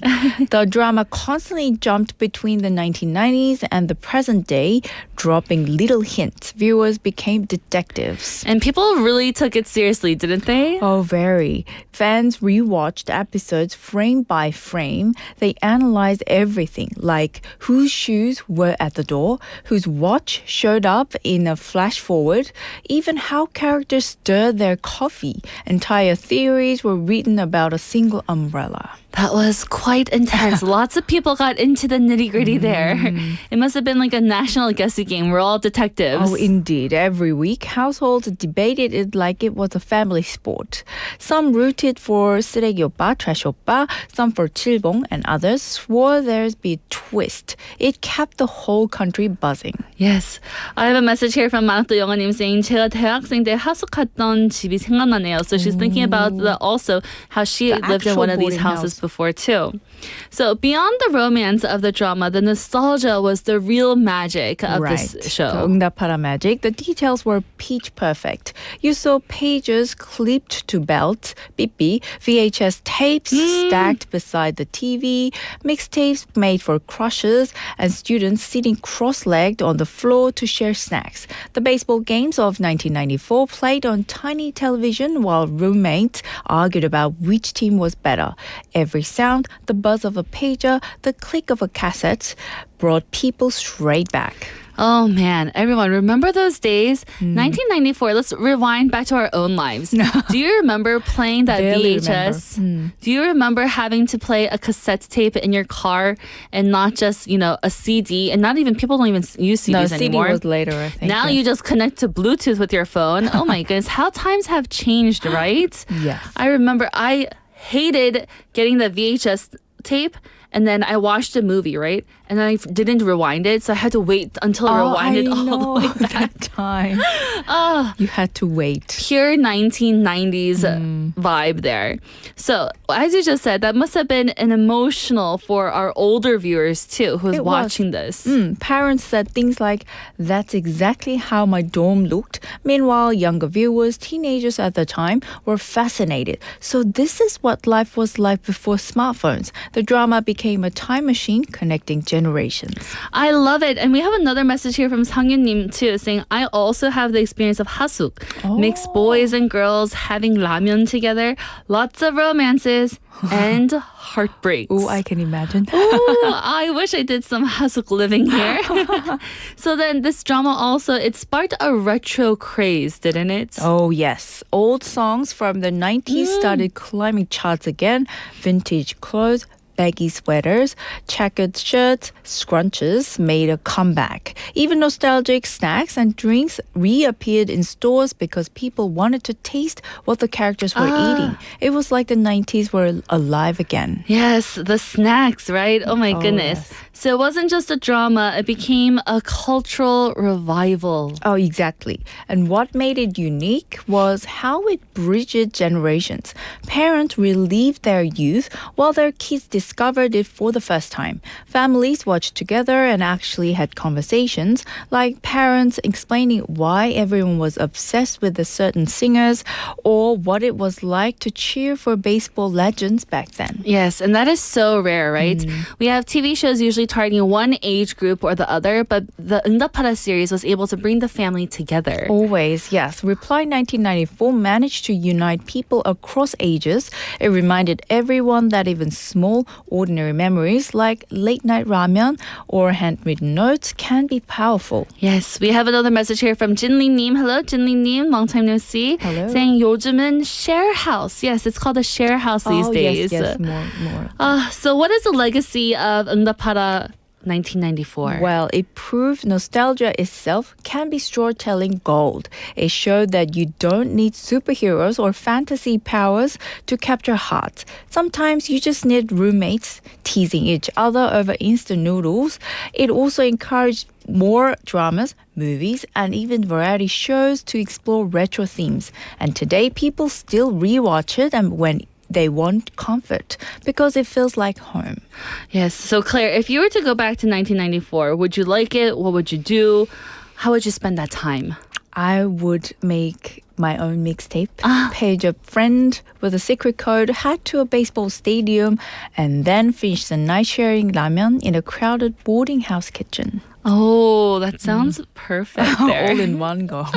The drama constantly jumped between the 1990s and the present day, dropping little hints. Viewers became detectives. And people really took it seriously, didn't they? Oh, very. Fans rewatched episodes frame by frame. They analyzed everything, like whose shoes were at the door, whose watch showed up in a flash forward, even how characters stirred their coffee. Entire theories were written about a single umbrella. That was quite intense. Lots of people got into the nitty-gritty there. It must have been like a national guessing game. We're all detectives. Oh, indeed. Every week, households debated it like it was a family sport. Some rooted for 쓰레기 오빠, trash 오빠, some for 칠봉, and others swore there'd be a twist. It kept the whole country buzzing. Yes. I have a message here from 만학도 영아님 saying 제가 대학생 때 하숙했던 집이 생각나네요. So she's thinking about also how she lived in one of these houses before too. So beyond the romance of the drama, the nostalgia was the real magic of this show. The 응답하라 magic. The details were pitch perfect. You saw pages clipped to belts, 삐삐, VHS tapes stacked beside the TV, mixtapes made for crushes, and students sitting cross-legged on the floor to share snacks. The baseball games of 1994 played on tiny television while roommates argued about which team was better. Every sound, the buzz of a pager, the click of a cassette brought people straight back. Oh man, everyone, remember those days? 1994, let's rewind back to our own lives. Do you remember playing that Barely VHS? Do you remember having to play a cassette tape in your car and not just, a CD? And not even, people don't even use CDs anymore. CD was later, I think. Now you just connect to Bluetooth with your phone. Oh my goodness, how times have changed, right? Yes. I remember I hated getting the VHS tape and then I watched the movie, right? And I didn't rewind it, so I had to wait until I rewinded all the way back. That time. You had to wait. Pure 1990s vibe there. So, as you just said, that must have been an emotional for our older viewers too, who's It was. watching this. Parents said things like, "That's exactly how my dorm looked." Meanwhile, younger viewers, teenagers at the time, were fascinated. So this is what life was like before smartphones. The drama became a time machine connecting generations. I love it. And we have another message here from Sangyun-nim too, saying, I also have the experience of hasuk. Mixed boys and girls having ramyeon together. Lots of romances and heartbreaks. Oh, I can imagine. Ooh, I wish I did some hasuk living here. So then this drama also, it sparked a retro craze, didn't it? Oh, yes. Old songs from the 90s started climbing charts again. Vintage clothes, baggy sweaters, checkered shirts, scrunches made a comeback. Even nostalgic snacks and drinks reappeared in stores because people wanted to taste what the characters were eating. It was like the 90s were alive again. Yes, the snacks, right? Oh my goodness. yes. So it wasn't just a drama, it became a cultural revival. Oh, exactly. And what made it unique was how it bridged generations. Parents relived their youth while their kids discovered it for the first time. Families watched together and actually had conversations, like parents explaining why everyone was obsessed with the certain singers or what it was like to cheer for baseball legends back then. Yes, and that is so rare, right? We have TV shows usually targeting one age group or the other, but the 응답하라 series was able to bring the family together. Always, yes. Reply 1994 managed to unite people across ages. It reminded everyone that even small, ordinary memories like late night ramen or handwritten notes can be powerful. Yes, we have another message here from Jinli-님. Hello, Jinli-님. Long time no see. Hello. Saying 요즘은 share house. Yes, it's called a share house these days. Yes, more. So what is the legacy of 응답하라 1994? Well, it proved nostalgia itself can be storytelling gold. It showed that you don't need superheroes or fantasy powers to capture hearts. Sometimes you just need roommates teasing each other over instant noodles. It also encouraged more dramas, movies, and even variety shows to explore retro themes. And today, people still rewatch it and when they want comfort because it feels like home. Yes. So Claire, if you were to go back to 1994, would you like it? What would you do? How would you spend that time? I would make my own mixtape, page a friend with a secret code, head to a baseball stadium, and then finish the night sharing ramen in a crowded boarding house kitchen. Oh, that sounds perfect there. All in one go.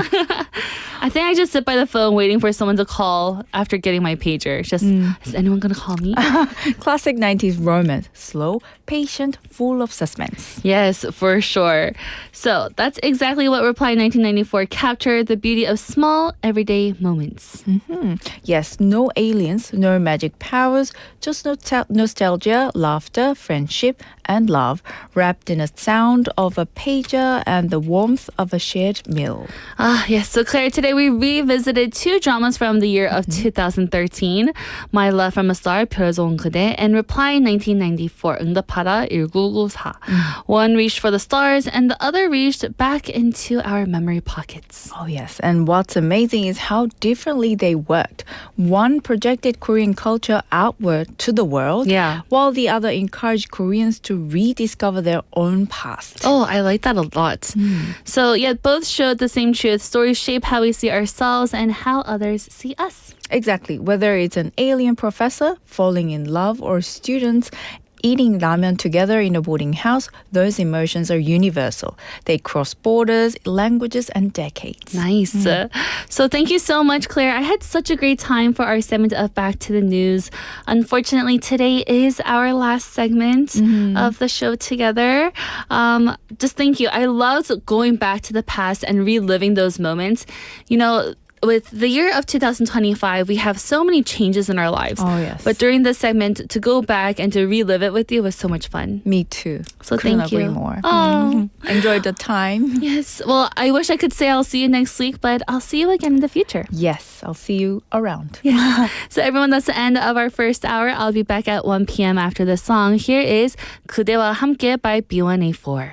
I think I just sit by the phone waiting for someone to call after getting my pager. Just, is anyone going to call me? Classic 90s romance. Slow, patient, full of suspense. Yes, for sure. So that's exactly what Reply 1994 captured, the beauty of small, everyday moments. Yes, no aliens, no magic powers, just nostalgia, laughter, friendship, and love, wrapped in a sound of a pager and the warmth of a shared meal. Yes. So Claire, today we revisited two dramas from the year of 2013, My Love from a Star, 별에서 온 그대, and Reply 1994, 응답하라 1994. One reached for the stars and the other reached back into our memory pockets. Oh, yes. And what's amazing is how differently they worked. One projected Korean culture outward to the world, Yeah. while the other encouraged Koreans to rediscover their own past. Oh, I like that a lot. So, yet both showed the same truth. Stories shape how we see ourselves and how others see us. Exactly. Whether it's an alien professor falling in love or students eating ramen together in a boarding house, those emotions are universal. They cross borders, languages, and decades. Nice. So thank you so much, Claire. I had such a great time for our segment of Back to the News. Unfortunately, today is our last segment of the show together. Just thank you. I loved going back to the past and reliving those moments. You know, with the year of 2025, we have so many changes in our lives. Oh, yes. But during this segment, to go back and to relive it with you was so much fun. Me too. So Couldn't thank you. agree more. Oh. Enjoyed the time. Yes. Well, I wish I could say I'll see you next week, but I'll see you again in the future. Yes, I'll see you around. So everyone, that's the end of our first hour. I'll be back at 1 p.m. after this song. Here is 그대와 함께 by B1A4.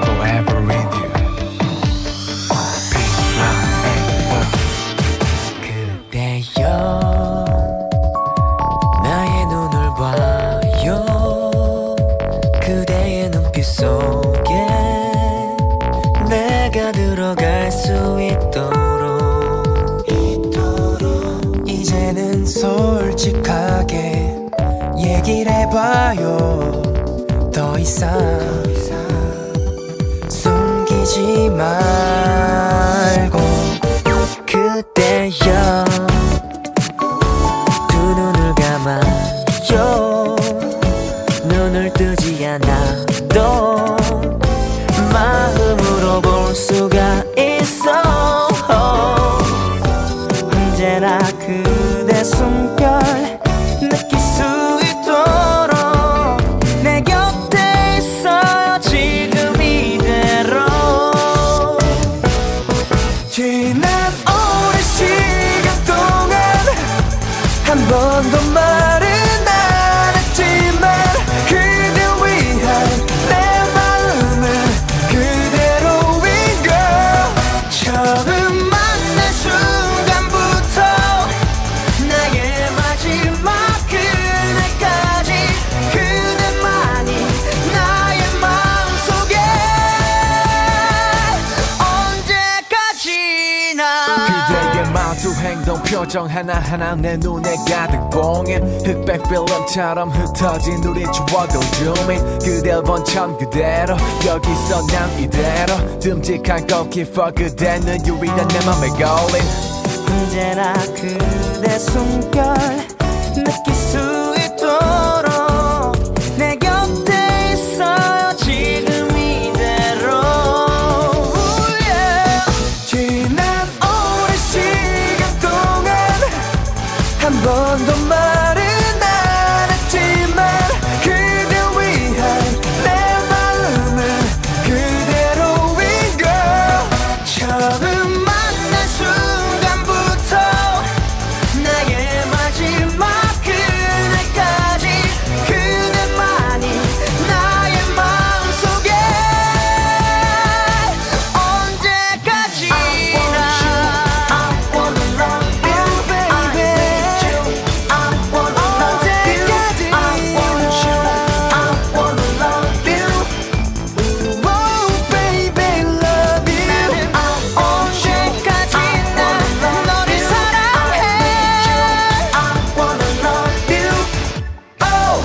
Forever with you. 그대여 나의 눈을 봐요 그대의 눈빛 속에 내가 들어갈 수 있도록 이제는 솔직하게 얘기를 해봐요 더 이상 숨기지 말고 그대여 두 눈을 감아요 눈을 뜨지 않아도 마음으로 볼 수가 있어 언제나 그대 숨결 느낄 수 있도록 내 곁에 있어요 지금 이대로 지난 오랜 시간 동안 한 번도 말은 안 했지만 그대 위한 내 마음은 그대로인걸 처음 만난 순간부터 나의 마지막 그날까지 그대만이 나의 마음속에 언제까지나 그대의 말투 행동 표정 하나하나 내 눈에 가득 봉인 흑백 필름처럼 흩어진 우리 추억을 zoom in 그댈 본 참 그대로 여기서 난 이대로 듬직한 골키퍼 그대는 유일한 내 맘에 걸린 언제나 그대 숨결 느낄 수 있도록 내 곁에 있어요 지금 이대로 지난 오랜 시간 동안 한 번도 말은 안 했지만 그대 위한 내 마음은 그대로인걸 처음 만난 순간부터 나의 마지막 그날까지 그대만이 나의 마음속에 언제까지나 I wanna love you baby I wanna love you I want you I wanna love you Oh baby love you 언제까지나 너를 사랑해 I wanna love you Oh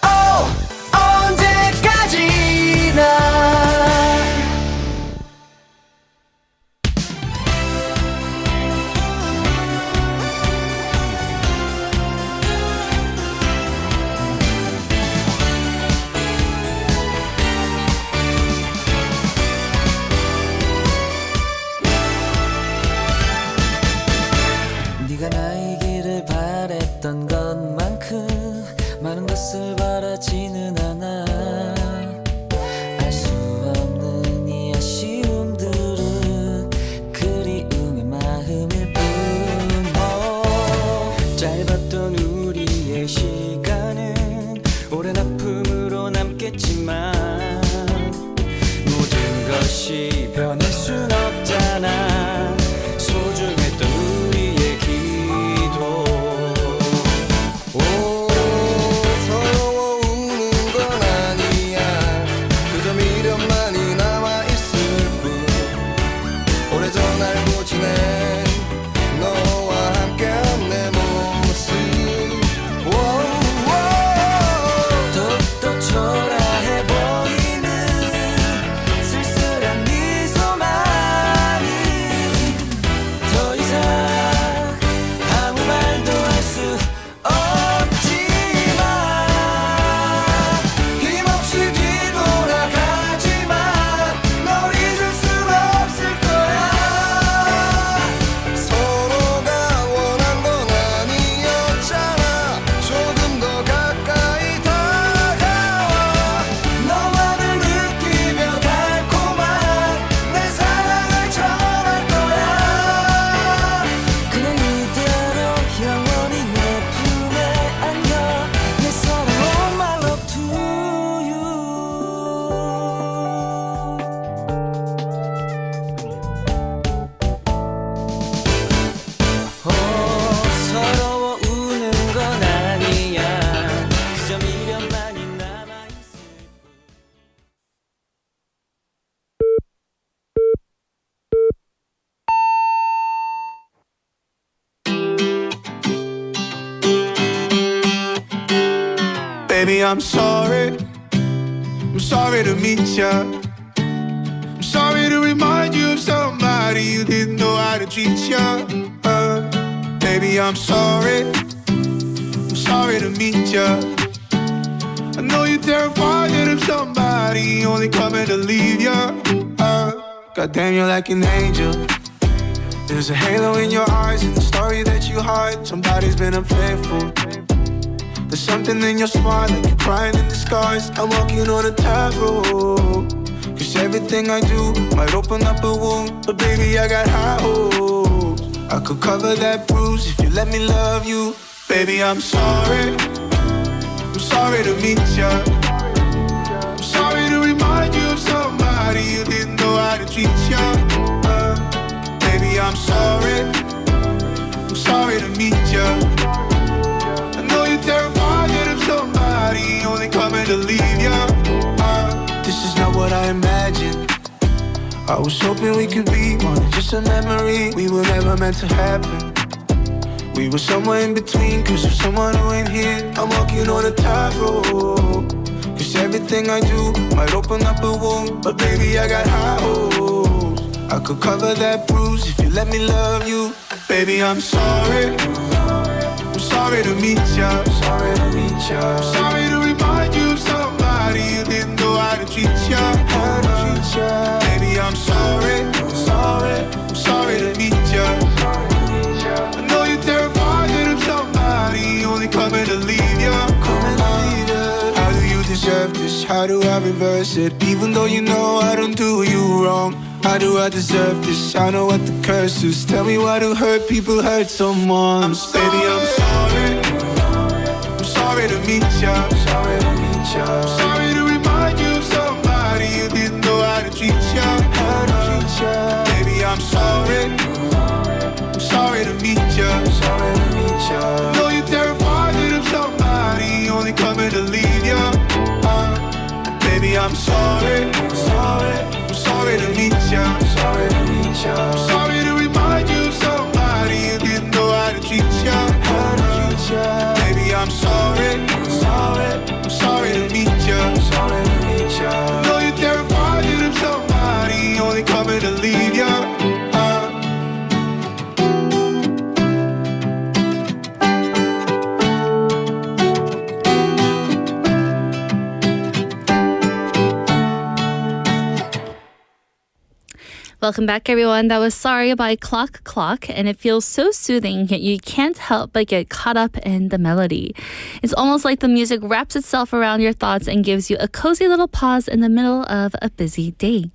oh 언제까지나 네가 나이기를 바랬던 것만큼 많은 것을 바라지는 않아 알 수 없는 이 아쉬움들은 그리움의 마음일 뿐 짧았던 우리의 시간은 오랜 아픔으로 남겠지만 모든 것이 변할 순 없잖아 소중했던 우리의 기도 서러워 우는 건 아니야 그저 미련만이 남아있을 뿐 오래전 알고 지낸 너와 함께한 내 모습 더욱더 초라해 보이는 쓸쓸한 미소만 Baby, I'm sorry to meet ya. I'm sorry to remind you of somebody you didn't know how to treat ya. Baby, I'm sorry to meet ya. I know you're terrified that if somebody only coming to leave ya. Goddamn, you're like an angel. There's a halo in your eyes and the story that you hide. Somebody's been unfaithful. There's something in your smile like you're crying in disguise. I'm walking on a tightrope, cause everything I do might open up a wound. But baby, I got high hopes. I could cover that bruise if you let me love you. Baby, I'm sorry to meet ya. I'm sorry to remind you of somebody you didn't know how to treat ya. Baby, I'm sorry to meet ya. I know you're terrified that if somebody only coming to leave ya. This is not what I imagined. I was hoping we could be more than just a memory. We were never meant to happen. We were somewhere in between, cause of someone who ain't here. I'm walking on a tightrope, cause everything I do might open up a wound. But baby, I got high hopes. I could cover that bruise if you let me love you. Baby, I'm sorry to meet ya. Sorry to remind you of somebody you didn't know how to treat ya. Baby, I'm sorry to meet ya. I know you're terrified that if somebody only coming to leave ya. How do you deserve this? How do I reverse it? Even though you know I don't do you wrong. How do I deserve this? I know what the curse is. Tell me why do hurt people hurt someone? Baby, I'm sorry to meet ya. Sorry to remind you of somebody you didn't know how to treat ya. Baby, I'm sorry to meet ya. Know you're terrified that if somebody only coming to leave ya. Baby, I'm sorry to meet ya. Sorry to remind you of somebody you didn't know how to treat ya. Baby, I'm sorry to meet ya. Know you're terrified that if somebody only coming to leave ya. Welcome back, everyone. That was Sorry by Clock Clock, and it feels so soothing, yet you can't help but get caught up in the melody. It's almost like the music wraps itself around your thoughts and gives you a cozy little pause in the middle of a busy day.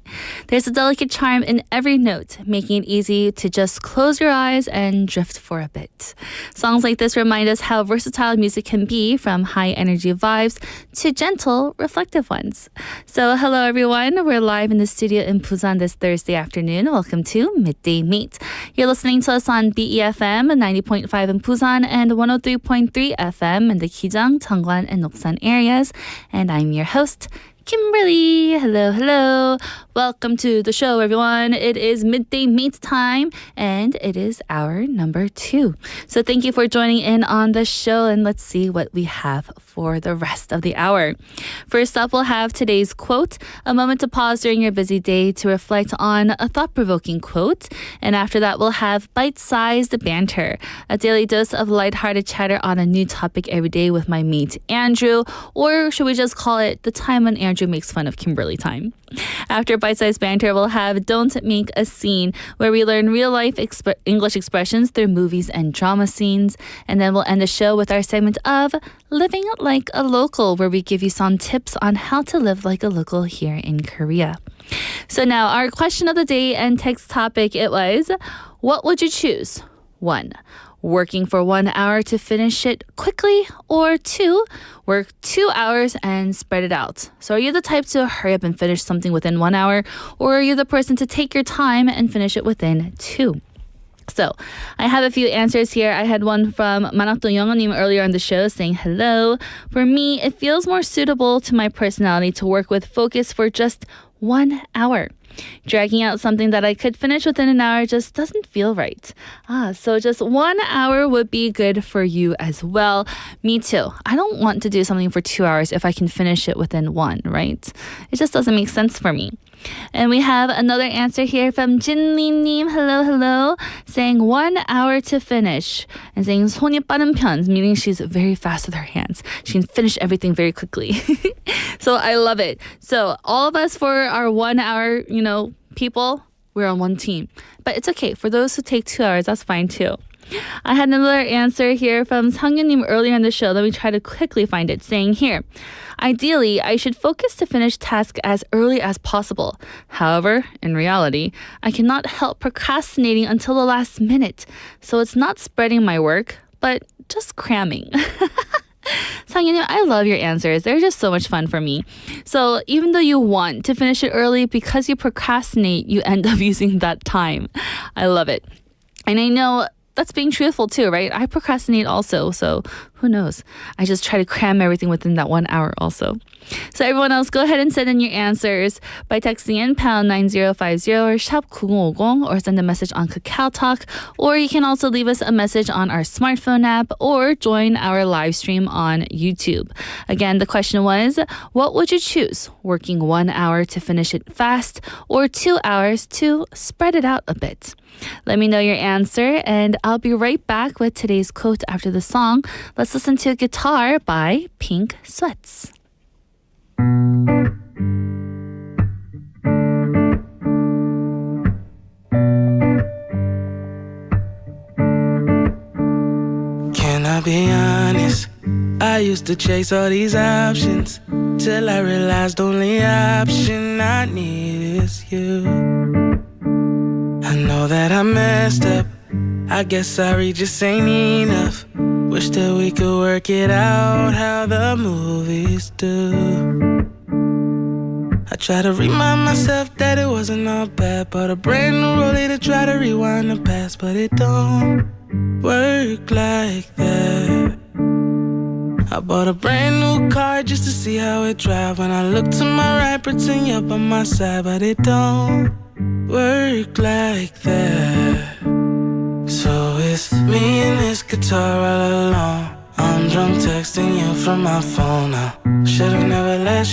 There's a delicate charm in every note, making it easy to just close your eyes and drift for a bit. Songs like this remind us how versatile music can be, from high-energy vibes to gentle, reflective ones. So hello, everyone. We're live in the studio in Busan this Thursday afternoon. Welcome to Midday Mate. You're listening to us on BEFM 90.5 in Busan and 103.3 FM in the Gijang, Cheongwan, and Noksan areas. And I'm your host, Kimberly. Hello. Welcome to the show, everyone. It is Midday Mate time, and it is hour number 2. So thank you for joining in on the show, and let's see what we have for the rest of the hour. First up, we'll have today's quote, a moment to pause during your busy day to reflect on a thought-provoking quote. And after that, we'll have bite-sized banter, a daily dose of lighthearted chatter on a new topic every day with my mate Andrew, or should we just call it the time when Andrew makes fun of Kimberly time. After bite-sized banter, we'll have Don't Make a Scene, where we learn real-life English expressions through movies and drama scenes. And then we'll end the show with our segment of Living Like a Local, where we give you some tips on how to live like a local here in Korea. So now, our question of the day and text topic, it was, what would you choose? 1. Working for 1 hour to finish it quickly, or 2, work 2 hours and spread it out. So are you the type to hurry up and finish something within 1 hour, or are you the person to take your time and finish it within 2? So I have a few answers here. I had one from Manakdo Yongonim earlier on the show saying, hello. For me, it feels more suitable to my personality to work with focus for just 1 hour. Dragging out something that I could finish within an hour just doesn't feel right. So just 1 hour would be good for you as well. Me too. I don't want to do something for 2 hours if I can finish it within one, right? It just doesn't make sense for me. And we have another answer here from Jinli-님. Hello, hello. Saying 1 hour to finish. And saying 손이 빠른 편, meaning she's very fast with her hands. She can finish everything very quickly. So I love it. So all of us for our 1 hour, people, we're on one team. But it's okay. For those who take 2 hours, that's fine too. I had another answer here from Sanghyun-님 earlier in the show. Let me try to quickly find it. Saying here, ideally, I should focus to finish tasks as early as possible. However, in reality, I cannot help procrastinating until the last minute. So it's not spreading my work, but just cramming. Sanghyun, I love your answers. They're just so much fun for me. So even though you want to finish it early, because you procrastinate, you end up using that time. I love it. And I know that's being truthful too, right? I procrastinate also, so who knows? I just try to cram everything within that 1 hour also. So everyone else, go ahead and send in your answers by texting in pound 9050 or 샵 9050 or send a message on Kakao Talk, or you can also leave us a message on our smartphone app or join our live stream on YouTube. Again, the question was, what would you choose? Working 1 hour to finish it fast or 2 hours to spread it out a bit? Let me know your answer, and I'll be right back with today's quote after the song. Let's listen to Guitar by Pink Sweats. Can I be honest? I used to chase all these options till I realized only option I need is you. I know that I messed up. I guess sorry just ain't enough. Wish that we could work it out how the movies do. I try to remind myself that it wasn't all bad. Bought a brand new rollie to try to rewind the past, but it don't work like that. I bought a brand new car just to see how it drive. When I look to my right, pretend you're by my side, but it don't work like that. So it's me and this guitar all alone. I'm drunk texting you from my phone now. Should've never let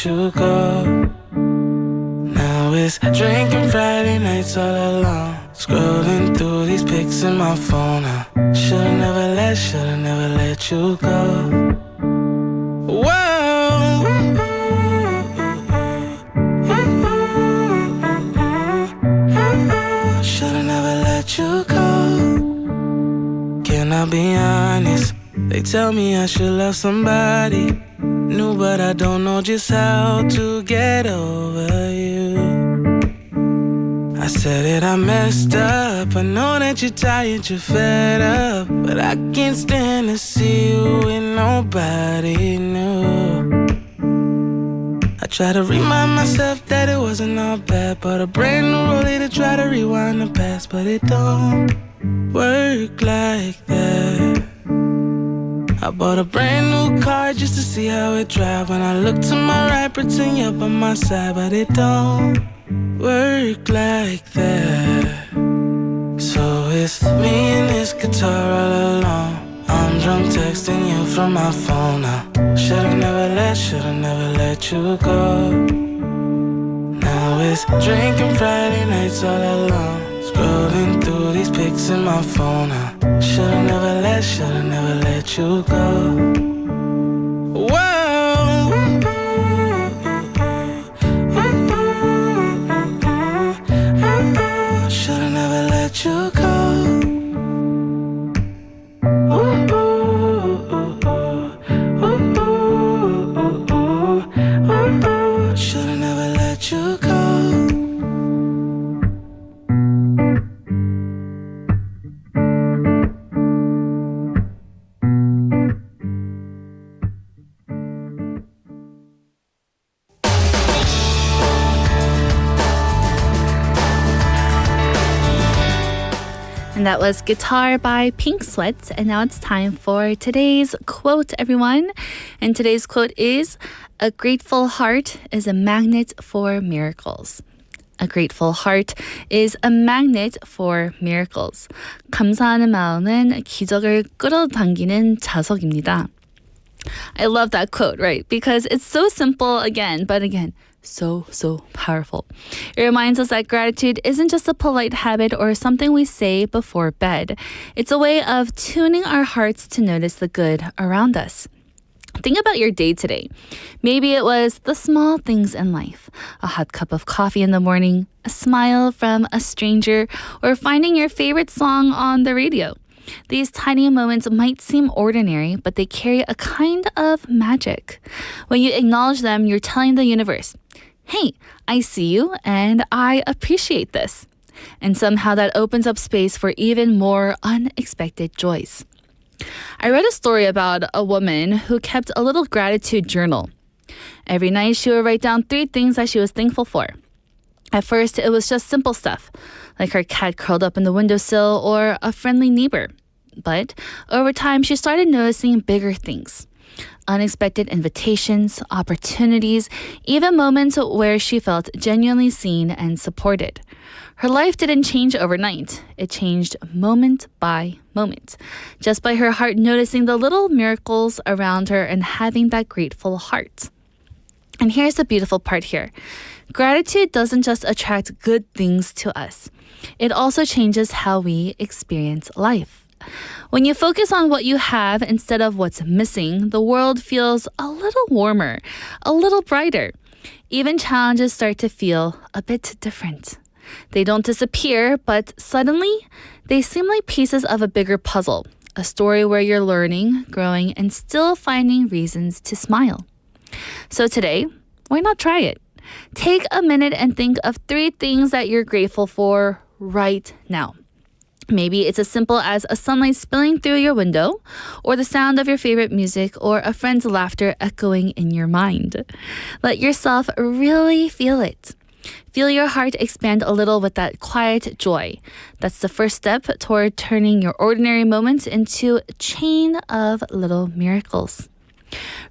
you go. Now it's drinking Friday nights all alone. Scrolling through these pics in my phone now. Should've never let you go. You go. Can I be honest? They tell me I should love somebody new, but I don't know just how to get over you. I said that I messed up. I know that you're tired, you're fed up, but I can't stand to see you with nobody new. I try to remind myself that it wasn't all bad. Bought a brand new rollie to try to rewind the past, but it don't work like that. I bought a brand new car just to see how it drive. When I look to my right, pretend you're by my side, but it don't work like that. So it's me and this guitar all alone. I'm drunk texting you from my phone now. Should've never let you go. Now it's drinking Friday nights all alone. Scrolling through these pics in my phone now. Should've never let you go. Should've never let you go. Should've never let you go. And that was Guitar by Pink Sweats. And now it's time for today's quote, everyone. And today's quote is, "A grateful heart is a magnet for miracles." A grateful heart is a magnet for miracles. 감사하는 마음은 기적을 끌어당기는 자석입니다. I love that quote, right? Because it's so simple again, but again, so powerful. It reminds us that gratitude isn't just a polite habit or something we say before bed. It's a way of tuning our hearts to notice the good around us. Think about your day today. Maybe it was the small things in life, a hot cup of coffee in the morning, a smile from a stranger, or finding your favorite song on the radio. These tiny moments might seem ordinary, but they carry a kind of magic. When you acknowledge them, you're telling the universe, "Hey, I see you and I appreciate this." And somehow that opens up space for even more unexpected joys. I read a story about a woman who kept a little gratitude journal. Every night she would write down 3 things that she was thankful for. At first, it was just simple stuff, like her cat curled up in the windowsill or a friendly neighbor. But over time, she started noticing bigger things. Unexpected invitations, opportunities, even moments where she felt genuinely seen and supported. Her life didn't change overnight. It changed moment by moment, just by her heart noticing the little miracles around her and having that grateful heart. And here's the beautiful part here. Gratitude doesn't just attract good things to us. It also changes how we experience life. When you focus on what you have instead of what's missing, the world feels a little warmer, a little brighter. Even challenges start to feel a bit different. They don't disappear, but suddenly they seem like pieces of a bigger puzzle, a story where you're learning, growing, and still finding reasons to smile. So today, why not try it? Take a minute and think of 3 things that you're grateful for right now. Maybe it's as simple as a sunlight spilling through your window, or the sound of your favorite music, or a friend's laughter echoing in your mind. Let yourself really feel it. Feel your heart expand a little with that quiet joy. That's the first step toward turning your ordinary moments into a chain of little miracles.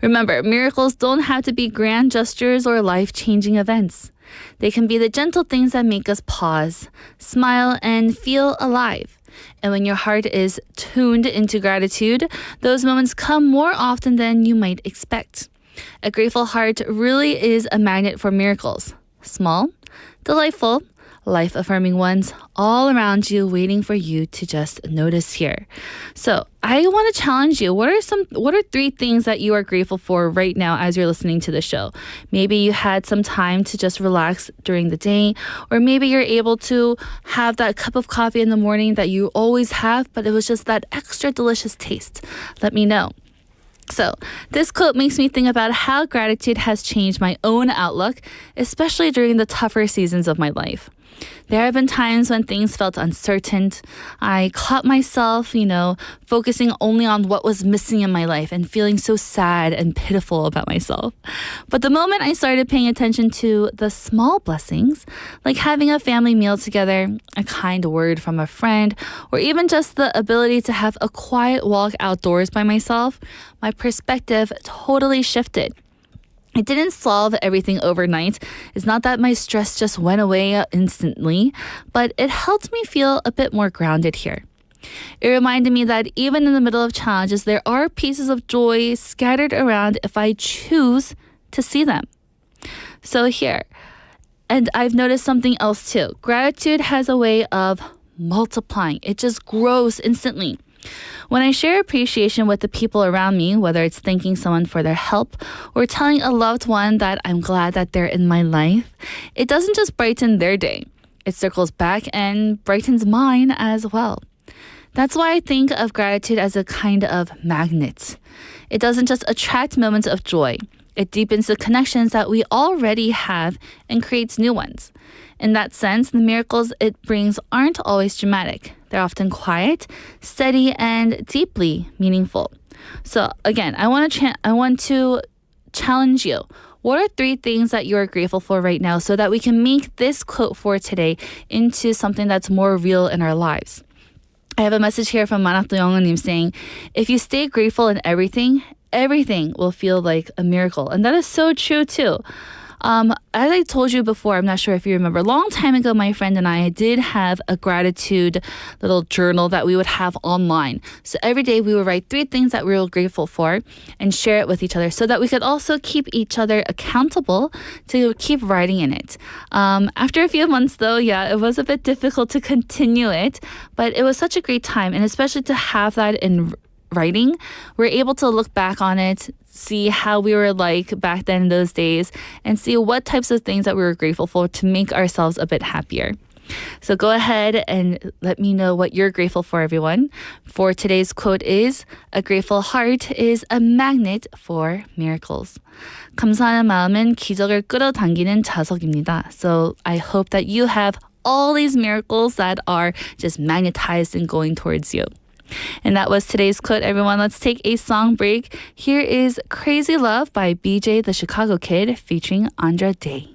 Remember, miracles don't have to be grand gestures or life-changing events. They can be the gentle things that make us pause, smile, and feel alive. And when your heart is tuned into gratitude, those moments come more often than you might expect. A grateful heart really is a magnet for miracles. Small, delightful, life-affirming ones all around you waiting for you to just notice here. So I want to challenge you. What are 3 things that you are grateful for right now as you're listening to the show? Maybe you had some time to just relax during the day, or maybe you're able to have that cup of coffee in the morning that you always have, but it was just that extra delicious taste. Let me know. So, this quote makes me think about how gratitude has changed my own outlook, especially during the tougher seasons of my life. There have been times when things felt uncertain. I caught myself, focusing only on what was missing in my life and feeling so sad and pitiful about myself. But the moment I started paying attention to the small blessings, like having a family meal together, a kind word from a friend, or even just the ability to have a quiet walk outdoors by myself, my perspective totally shifted. It didn't solve everything overnight. It's not that my stress just went away instantly, but it helped me feel a bit more grounded here. It reminded me that even in the middle of challenges, there are pieces of joy scattered around if I choose to see them. So here, and I've noticed something else too. Gratitude has a way of multiplying. It just grows instantly. When I share appreciation with the people around me, whether it's thanking someone for their help or telling a loved one that I'm glad that they're in my life, it doesn't just brighten their day. It circles back and brightens mine as well. That's why I think of gratitude as a kind of magnet. It doesn't just attract moments of joy. It deepens the connections that we already have and creates new ones. In that sense, the miracles it brings aren't always dramatic. They're often quiet, steady, and deeply meaningful. So again, I want to challenge you. What are 3 things that you are grateful for right now so that we can make this quote for today into something that's more real in our lives? I have a message here from Manakdo Youngnim saying, if you stay grateful in everything, everything will feel like a miracle. And that is so true too. As I told you before, I'm not sure if you remember, a long time ago, my friend and I did have a gratitude little journal that we would have online. So every day we would write 3 things that we were grateful for and share it with each other so that we could also keep each other accountable to keep writing in it. After a few months though, yeah, it was a bit difficult to continue it, but it was such a great time, and especially to have that in writing, we're able to look back on it, see how we were like back then in those days, and see what types of things that we were grateful for to make ourselves a bit happier. So go ahead and let me know what you're grateful for, everyone. For today's quote is, a grateful heart is a magnet for miracles. 감사하는 마음은 기적을 끌어당기는 자석입니다. So I hope that you have all these miracles that are just magnetized and going towards you. And that was today's quote, everyone. Let's take a song break. Here is Crazy Love by BJ the Chicago Kid featuring Andra Day.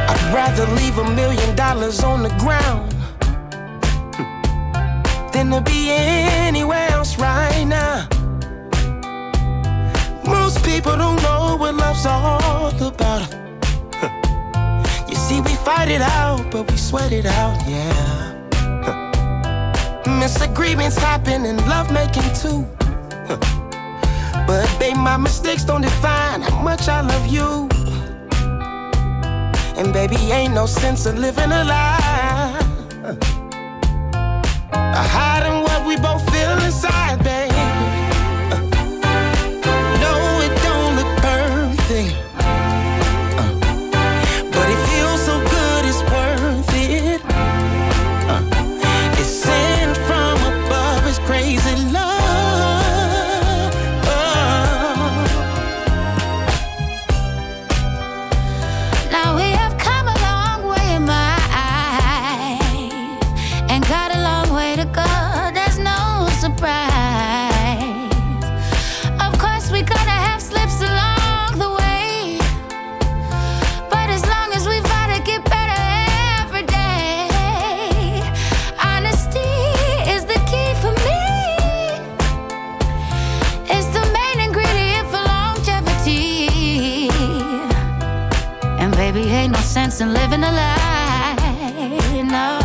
I'd rather leave $1 million on the ground than to be anywhere else right now. Most people don't know what love's all about. You see, we fight it out, but we sweat it out, yeah. Misagreements happen and love making too. But babe, my mistakes don't define how much I love you. And baby, ain't no sense of living a lie, hiding what we both feel inside, babe. No, it don't look perfect, but it feels so good, it's worth it. It's sent from above, it's crazy love. Now we have come a long way, my eye, and got a long way to go. There's no surprise. Of course, we gonna have slips along the way, but as long as we fight to get better every day, honesty is the key for me. It's the main ingredient for longevity. And baby, ain't no sense in living a lie, no.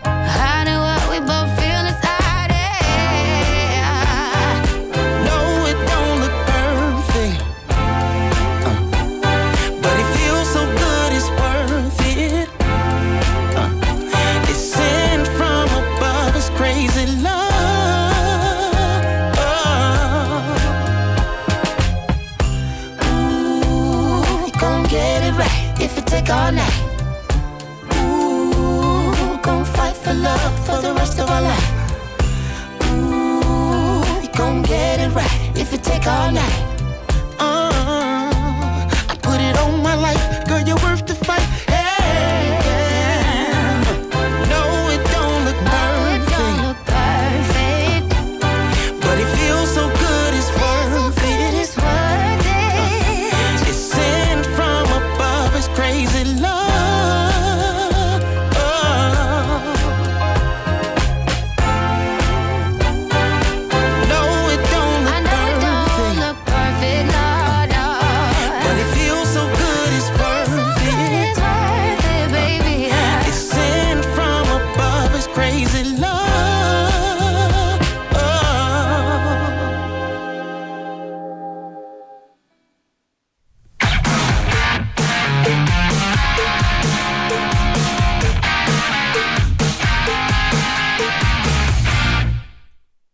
Hiding what we both feel inside, yeah. No, it don't look perfect, but it feels so good, it's worth it. It's sent from above, it's crazy love. Ooh, you gon' get it right if it take all night. Ooh, gon' fight for love for the rest of our life. Ooh, you gon' get it right if it take all night. I put it on my life, girl, you're worth the fight. Hey, no, it don't look perfect, but it feels so good, it's worth it. It's worth it. It's sent from above, it's crazy love. No, it don't I look know it don't perfect, look perfect, no, no. but it feels so good, it's worth it. It's worth it, baby. It's sent from above, it's crazy love.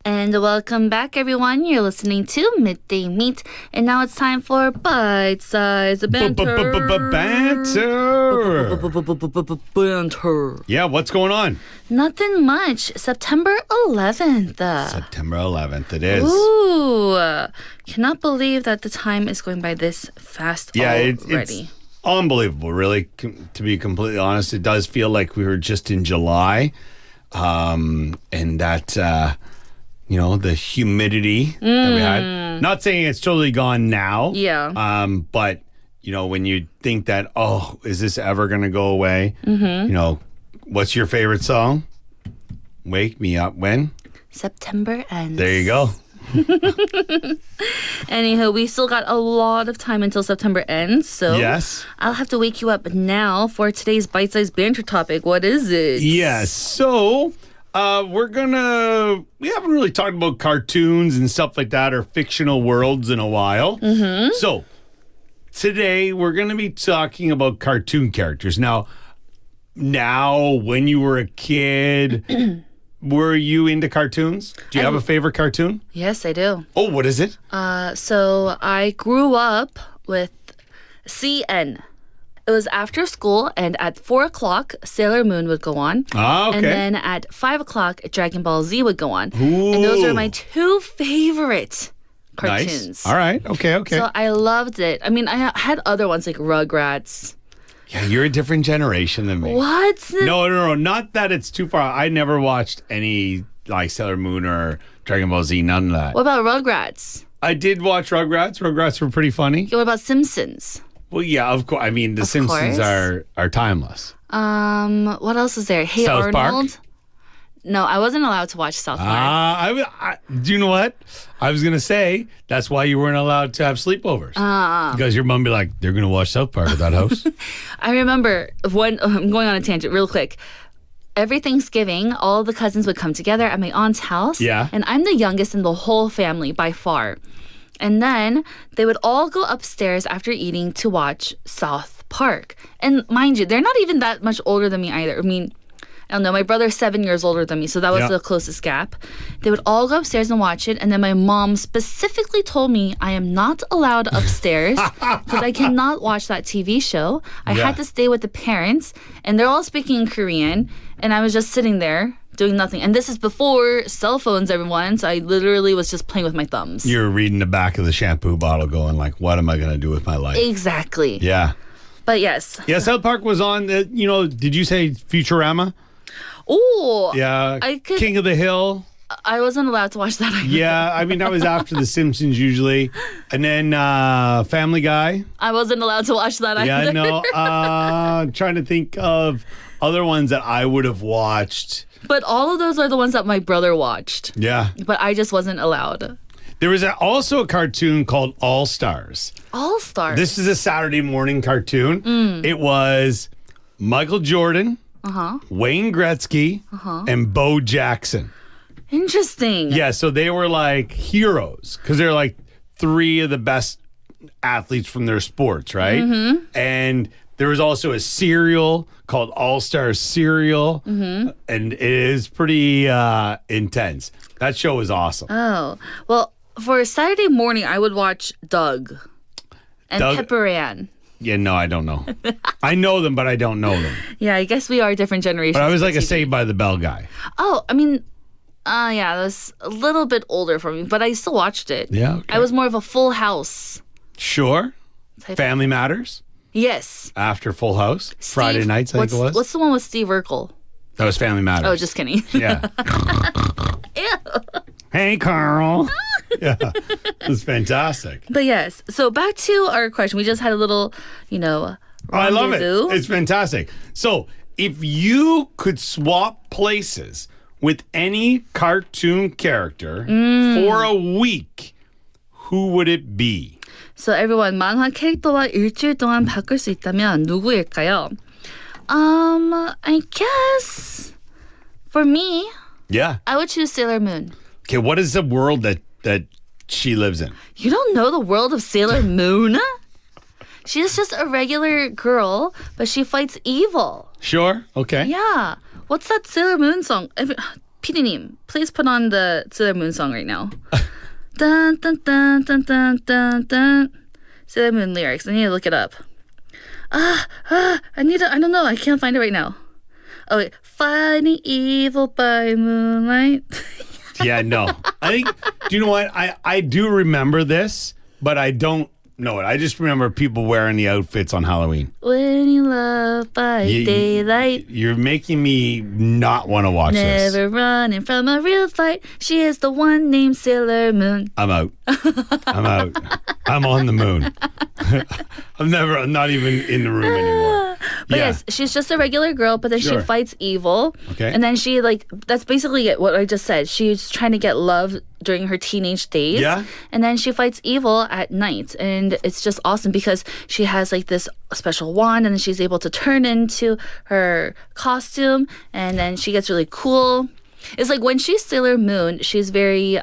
And welcome back, everyone. You're listening to Midday Meet, and now it's time for Bite Size Banter. Banter. Banter. Yeah, what's going on? Nothing much. September 11th. September 11th, it is. Ooh, cannot believe that the time is going by this fast Yeah, already. Unbelievable, really. To be completely honest, it does feel like we were just in July, and that the humidity that we had. Not saying it's totally gone now. Yeah. But when you think that, oh, is this ever going to go away? What's your favorite song? Wake Me Up When? September ends. There you go. Anyhow, we still got a lot of time until September ends, so Yes. I'll have to wake you up now for today's bite-sized banter topic. What is it? Yes. So we haven't really talked about cartoons and stuff like that or fictional worlds in a while. Mm-hmm. So today we're going to be talking about cartoon characters. Now, when you were a kid, were you into cartoons? Do you have a favorite cartoon? Yes, I do. Oh, what is it? So I grew up with CN. It was after school, and at 4 o'clock, Sailor Moon would go on. Ah, okay. And then at 5 o'clock, Dragon Ball Z would go on. And those are my two favorite cartoons. Nice. All right. Okay. So I loved it. I mean, I had other ones like Rugrats. Yeah, you're a different generation than me. What? No. Not that it's too far. I never watched any like Sailor Moon or Dragon Ball Z, none of that. What about Rugrats? I did watch Rugrats. Rugrats were pretty funny. Yeah, what about Simpsons? Well, yeah, of course. I mean, The Simpsons course. are timeless. What else is there? Hey South Arnold. Park? No, I wasn't allowed to watch South Park. Do you know what? I was going to say, that's why you weren't allowed to have sleepovers. Because your mom be like, they're going to watch South Park at that house. I remember when I'm going on a tangent real quick. Every Thanksgiving, all the cousins would come together at my aunt's house. Yeah. And I'm the youngest in the whole family by far. And then they would all go upstairs after eating to watch South Park. And mind you, they're not even that much older than me either. I mean, I don't know, my brother's 7 years older than me, so that was the closest gap. They would all go upstairs and watch it, and then my mom specifically told me I am not allowed upstairs because I cannot watch that TV show. I had to stay with the parents, and they're all speaking in Korean, and I was just sitting there doing nothing. And this is before cell phones, everyone, so I literally was just playing with my thumbs. You're reading the back of the shampoo bottle going like, what am I going to do with my life? Exactly. Yeah. But yes. Yeah, South Park was on, did you say Futurama? Oh. Yeah. King of the Hill. I wasn't allowed to watch that either. Yeah, I mean, that was after The Simpsons usually. And then Family Guy. I wasn't allowed to watch that either. Yeah, no. Trying to think of other ones that I would have watched. But all of those are the ones that my brother watched. Yeah. But I just wasn't allowed. There was also a cartoon called All Stars. All Stars. This is a Saturday morning cartoon. It was Michael Jordan, Wayne Gretzky, and Bo Jackson. Interesting. Yeah, so they were like heroes because they're like three of the best athletes from their sports, right? Mm-hmm. And there was also a cereal called All Star Cereal, and it is pretty intense. That show was awesome. Oh, well, for Saturday morning, I would watch Doug and Doug- Pepper Ann. Yeah, no, I don't know. I know them, but I don't know them. Yeah, I guess we are different generations. But I was like a TV. Saved by the Bell guy. Oh, I mean, yeah, that was a little bit older for me, but I still watched it. Yeah, okay. I was more of a Full House. Sure. type. Family Matters Yes. after Full House. Friday Steve- nights, I think it was. What's the one with Steve Urkel? That was Family Matters. Oh, just kidding. Yeah. Hey, Carl. Yeah. It was fantastic. But yes, so back to our question. We just had a little, I love it. rendezvous. It's fantastic. So, if you could swap places with any cartoon character for a week, who would it be? So everyone, 만화 캐릭터와 일주일 동안 바꿀 수 있다면 누구일까요? I guess for me, Yeah. I would choose Sailor Moon. Okay, what is the world that she lives in? You don't know the world of Sailor Moon? She's just a regular girl, but she fights evil. Sure. Okay. Yeah. What's that Sailor Moon song? PD님, please put on the Sailor Moon song right now. Dun, dun, dun, dun, dun, dun, dun. Sailor Moon lyrics. I need to look it up. I don't know. I can't find it right now. Oh, wait. Fighting evil by moonlight. Yeah, no. I think, do you know what? I do remember this, but I don't know it. I just remember people wearing the outfits on Halloween. When you love by daylight, You're making me not want to watch this. never running from a real fight. She is the one named Sailor Moon. I'm out. I'm out. I'm on the moon. I'm not even in the room anymore. But Yeah. yes, she's just a regular girl, but then Sure. she fights evil. Okay. And then she that's basically what I just said. She's trying to get love during her teenage days. Yeah. And then she fights evil at night. And it's just awesome because she has like this special wand and then she's able to turn into her costume and then she gets really cool. It's like when she's Sailor Moon, she's very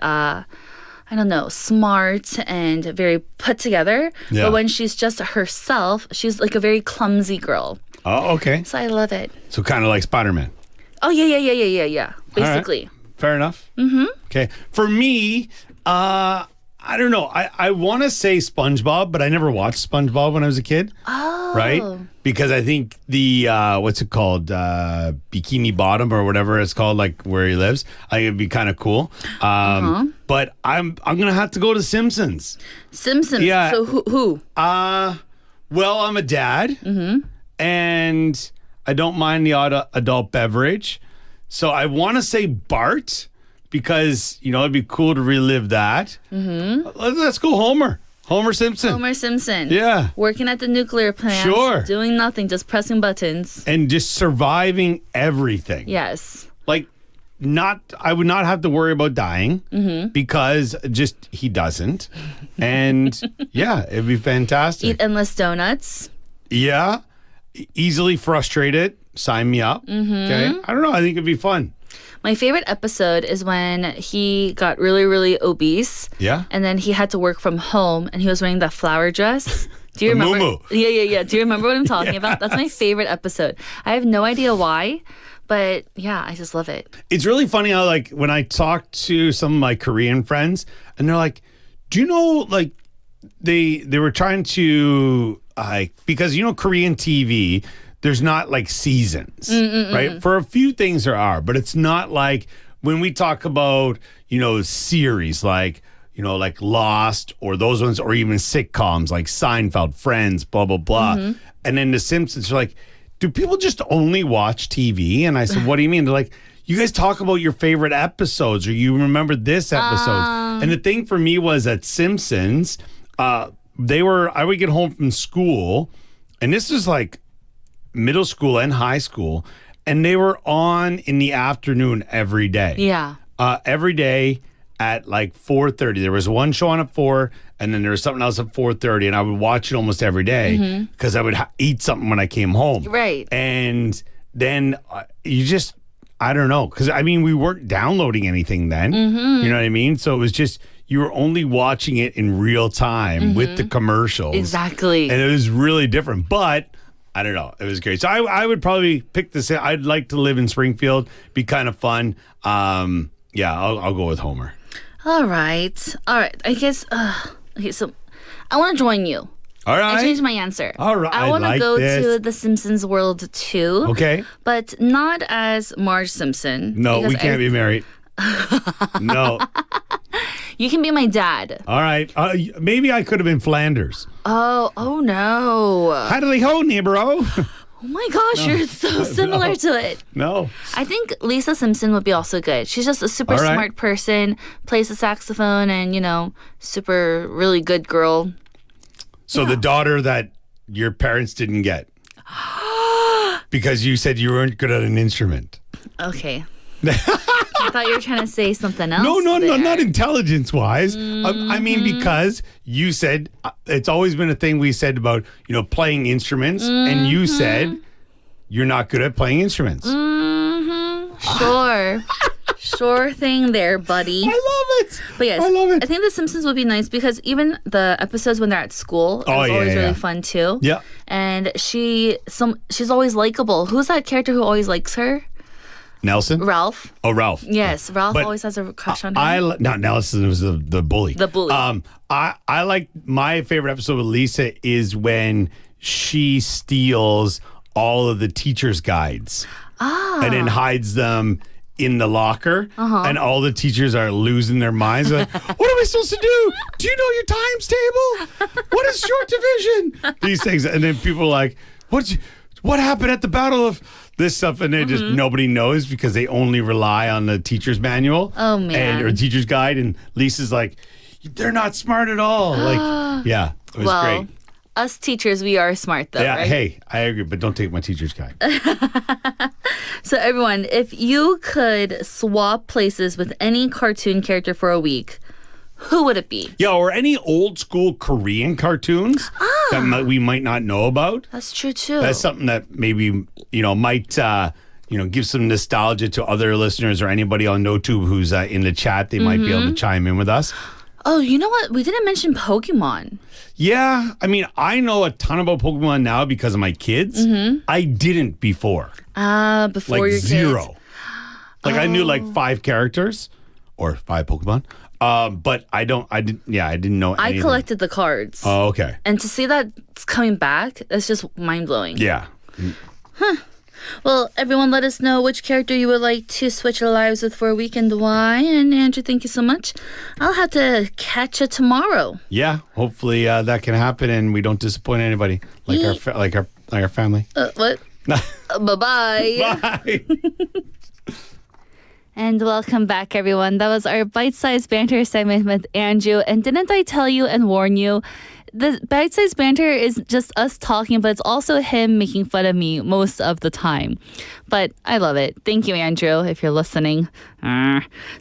I don't know, smart and very put together. Yeah. But when she's just herself, she's like a very clumsy girl. Oh, okay. So I love it. So kind of like Spider-Man. Oh yeah. All right. Basically. Fair enough. Mm-hmm. Okay. For me, I don't know. I want to say SpongeBob, but I never watched SpongeBob when I was a kid. Oh. Right? Because I think the what's it called? Bikini Bottom or whatever it's called, like where he lives. I think it'd be kind of cool. But I'm gonna have to go to Simpsons. Simpsons. Yeah. So who? Well, I'm a dad, and I don't mind the odd adult beverage. So I want to say Bart because it'd be cool to relive that. Let's go Homer. Homer Simpson. Homer Simpson. Yeah. Working at the nuclear plant. Sure. Doing nothing, just pressing buttons. And just surviving everything. Yes. Like, I would not have to worry about dying because just he doesn't. And yeah, it'd be fantastic. Eat endless donuts. Yeah. Easily frustrated. Sign me up. Okay. I don't know. I think it'd be fun. My favorite episode is when he got really, really obese. Yeah. And then he had to work from home and he was wearing that flower dress. Do you The remember? muumuu. Yeah. Do you remember what I'm talking about? That's my favorite episode. I have no idea why, but yeah, I just love it. It's really funny how, like, when I talk to some of my Korean friends and they're like, do you know, like, they were trying to, because, Korean TV, there's not like seasons, right? For a few things there are, but it's not like when we talk about, series like Lost or those ones, or even sitcoms like Seinfeld, Friends, blah, blah, blah. And then The Simpsons are like, do people just only watch TV? And I said, what do you mean? They're like, you guys talk about your favorite episodes or you remember this episode. And the thing for me was at Simpsons, I would get home from school and this was like middle school and high school, and they were on in the afternoon every day. Yeah. Every day at like 4:30. There was one show on at 4, and then there was something else at 4:30, and I would watch it almost every day because I would eat something when I came home. Right. And then I don't know, because we weren't downloading anything then. You know what I mean? So it was just, you were only watching it in real time with the commercials. Exactly. And it was really different. But I don't know. It was great. So I would probably pick this. I'd like to live in Springfield. Be kind of fun. Yeah, I'll go with Homer. All right. I guess, okay, so I want to join you. All right. I changed my answer. All right, I want to like go this. to the Simpsons world too. Okay. But not as Marge Simpson. No, we because can't be married. No. You can be my dad. All right. Maybe I could have been Flanders. Oh no. Howdy ho, neighbor. Oh my gosh, you're so similar to it. No. I think Lisa Simpson would be also good. She's just a super All right. smart person, plays the saxophone, and, super really good girl. So the daughter that your parents didn't get because you said you weren't good at an instrument. Okay. I thought you were trying to say something else. No, there. not intelligence-wise. Because you said it's always been a thing we said about, playing instruments, and you said you're not good at playing instruments. Sure. Sure thing there, buddy. I love it. But yes, I love it. I think The Simpsons would be nice because even the episodes when they're at school is always really fun too. Yeah. And she's always likable. Who's that character who always likes her? Nelson? Ralph. Oh, Ralph. Yes, Ralph But always has a crush on him. Not Nelson, was the bully. The bully. I like, my favorite episode with Lisa is when she steals all of the teacher's guides and then hides them in the locker, and all the teachers are losing their minds. Like, what am I supposed to do? Do you know your times table? What is short division? These things, and then people are like, what happened at the battle of this stuff? And they just nobody knows because they only rely on the teacher's manual. Oh, man. or teacher's guide. And Lisa's like, they're not smart at all. Like, yeah, it was great. Us teachers, we are smart though, Yeah, right? hey, I agree, but don't take my teacher's guide. So everyone, if you could swap places with any cartoon character for a week, who would it be? Yeah, or any old school Korean cartoons that we might not know about. That's true too. That's something that maybe, might, give some nostalgia to other listeners or anybody on NoTube who's in the chat. They might be able to chime in with us. Oh, you know what? We didn't mention Pokemon. Yeah, I mean, I know a ton about Pokemon now because of my kids. I didn't before. Before Like your zero. kids. Like I knew like 5 characters or 5 Pokemon. But I didn't know I anything. collected the cards. Oh, okay. And to see that it's coming back, that's just mind-blowing. Yeah. Well, everyone let us know which character you would like to switch your lives with for a week and why. And Andrew, thank you so much. I'll have to catch you tomorrow. Yeah, hopefully that can happen and we don't disappoint anybody like our family. What? Bye-bye. Bye. And welcome back, everyone. That was our bite-sized banter segment with Andrew. And didn't I tell you and warn you? The bite-sized banter is just us talking, but it's also him making fun of me most of the time. But I love it. Thank you, Andrew, if you're listening.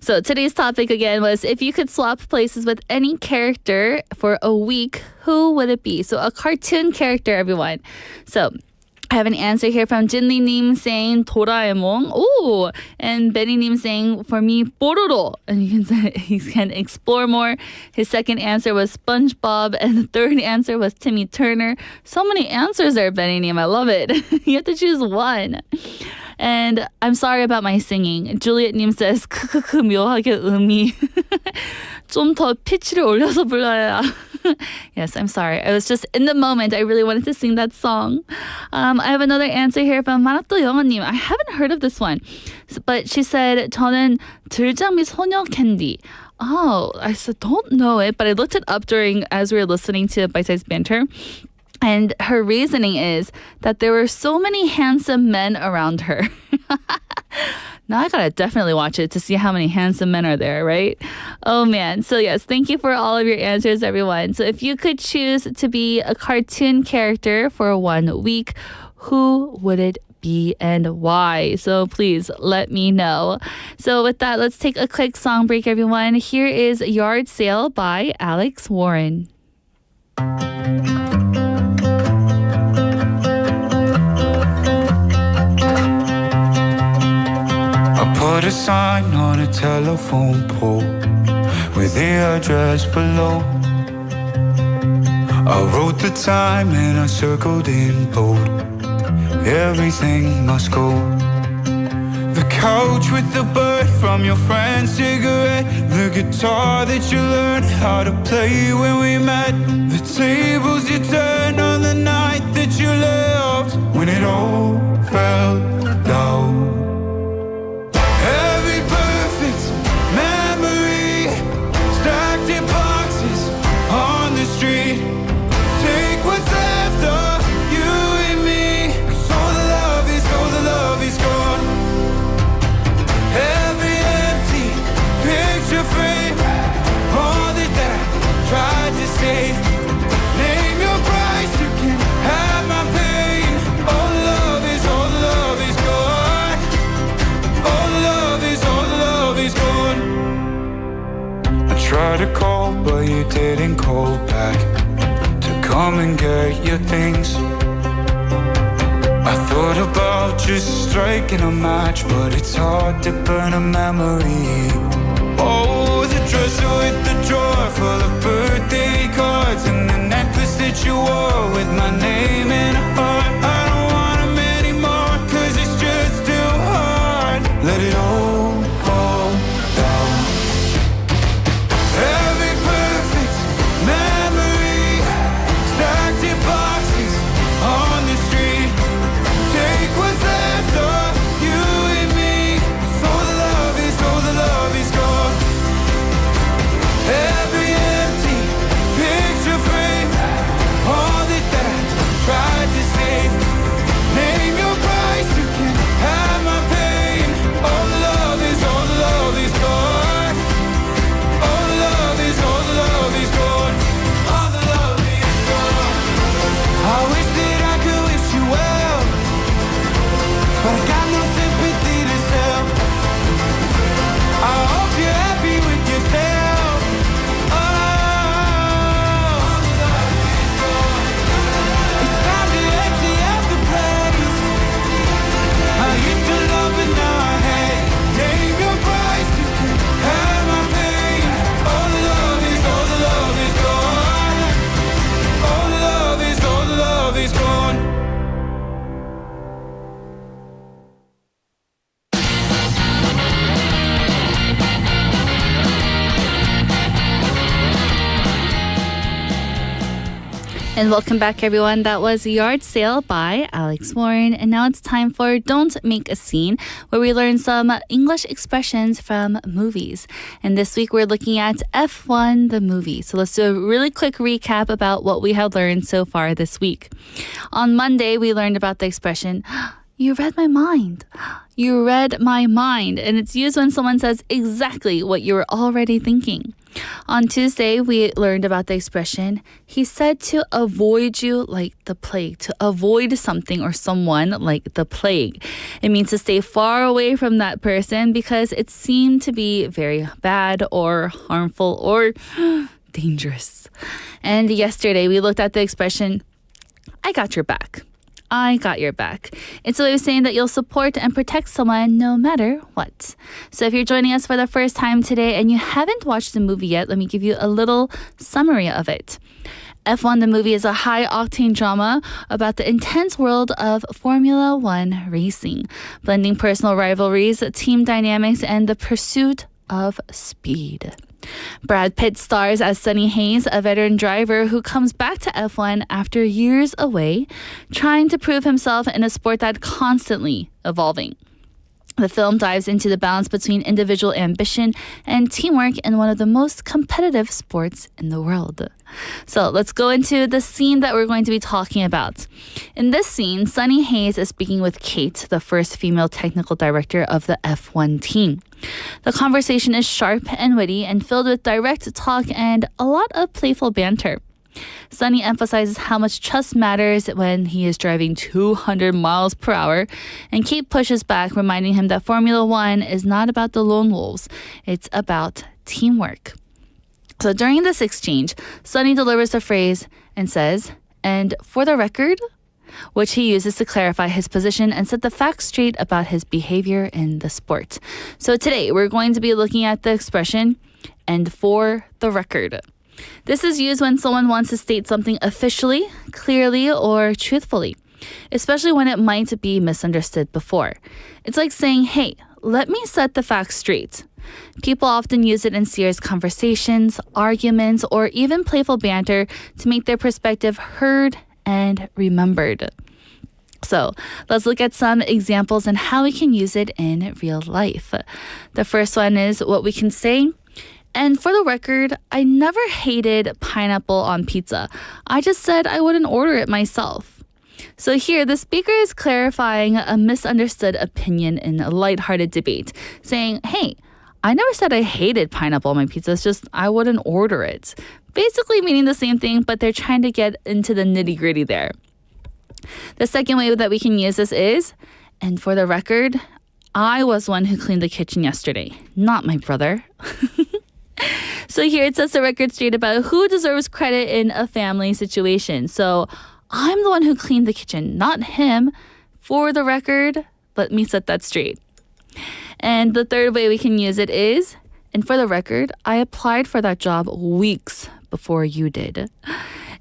So today's topic again was if you could swap places with any character for a week, who would it be? So a cartoon character, everyone. So I have an answer here from Jinli-님 saying 도라에몽. Oh, and Benny-님 saying for me Pororo. And you can explore more. His second answer was SpongeBob, and the third answer was Timmy Turner. So many answers there, Benny-님. I love it. You have to choose one. And I'm sorry about my singing. Juliet-님 says 크크크 묘하게 음이 좀 더 피치를 올려서 불러야. Yes, I'm sorry. I was just in the moment. I really wanted to sing that song. I have another answer here from 마라또 영어님. I haven't heard of this one, but she said 저는 들장미 소녀 캔디. Oh, I said don't know it, but I looked it up as we were listening to Bite Size Banter. And her reasoning is that there were so many handsome men around her. Now I gotta definitely watch it to see how many handsome men are there, right? Oh man. So yes, thank you for all of your answers, everyone. So if you could choose to be a cartoon character for 1 week, who would it be and why? So please let me know. So with that, let's take a quick song break, everyone. Here is Yard Sale by Alex Warren. Put a sign on a telephone pole with the address below. I wrote the time and I circled in bold. Everything must go. The couch with the bird from your friend's cigarette. The guitar that you learned how to play when we met. The tables you turned on the night that you left. When it all fell down. Every perfect memory stacked in boxes on the street. Take what's left of you and me. 'Cause all the love is gone. Every empty picture frame, all that I tried to save. Name your price, you can have my pain. All the love is gone. All the love is gone. I tried to call, but you didn't call back to come and get your things. I thought about just striking a match, but it's hard to burn a memory. Oh, the dresser with the drawer full of birthday cards, and the necklace that you wore with my name in a heart. I don't want them anymore, 'cause it's just too hard. Let it all fall down. Every perfect memory stacked in boxes on the street. Take what's left of you and me. So the And welcome back, everyone. That was Yard Sale by Alex Warren. And now it's time for Don't Make a Scene, where we learn some English expressions from movies. And this week we're looking at F1, the movie. So let's do a really quick recap about what we have learned so far this week. On Monday, we learned about the expression, you read my mind. You read my mind. And it's used when someone says exactly what you were already thinking. On Tuesday, we learned about the expression, he said to avoid you like the plague, to avoid something or someone like the plague. It means to stay far away from that person because it seemed to be very bad or harmful or dangerous. And yesterday, we looked at the expression, I got your back. I got your back. It's a way of saying that you'll support and protect someone no matter what. So if you're joining us for the first time today and you haven't watched the movie yet, let me give you a little summary of it. F1 the movie is a high-octane drama about the intense world of Formula One racing, blending personal rivalries, team dynamics, and the pursuit of speed. Brad Pitt stars as Sonny Hayes, a veteran driver who comes back to F1 after years away, trying to prove himself in a sport that's constantly evolving. The film dives into the balance between individual ambition and teamwork in one of the most competitive sports in the world. So let's go into the scene that we're going to be talking about. In this scene, Sonny Hayes is speaking with Kate, the first female technical director of the F1 team. The conversation is sharp and witty and filled with direct talk and a lot of playful banter. Sonny emphasizes how much trust matters when he is driving 200 miles per hour, and Kate pushes back, reminding him that Formula One is not about the lone wolves, it's about teamwork. So during this exchange, Sonny delivers the phrase and says, and for the record, which he uses to clarify his position and set the facts straight about his behavior in the sport. So today, we're going to be looking at the expression, and for the record. This is used when someone wants to state something officially, clearly, or truthfully, especially when it might be misunderstood before. It's like saying, hey, let me set the facts straight. People often use it in serious conversations, arguments, or even playful banter to make their perspective heard and remembered. So let's look at some examples and how we can use it in real life. The first one is what we can say. And for the record, I never hated pineapple on pizza. I just said I wouldn't order it myself. So here, the speaker is clarifying a misunderstood opinion in a lighthearted debate, saying, hey, I never said I hated pineapple on my pizza. It's just I wouldn't order it. Basically meaning the same thing, but they're trying to get into the nitty-gritty there. The second way that we can use this is, and for the record, I was one who cleaned the kitchen yesterday, not my brother. So here it sets the record straight about who deserves credit in a family situation. So I'm the one who cleaned the kitchen, not him. For the record, let me set that straight. And the third way we can use it is, and for the record, I applied for that job weeks before you did.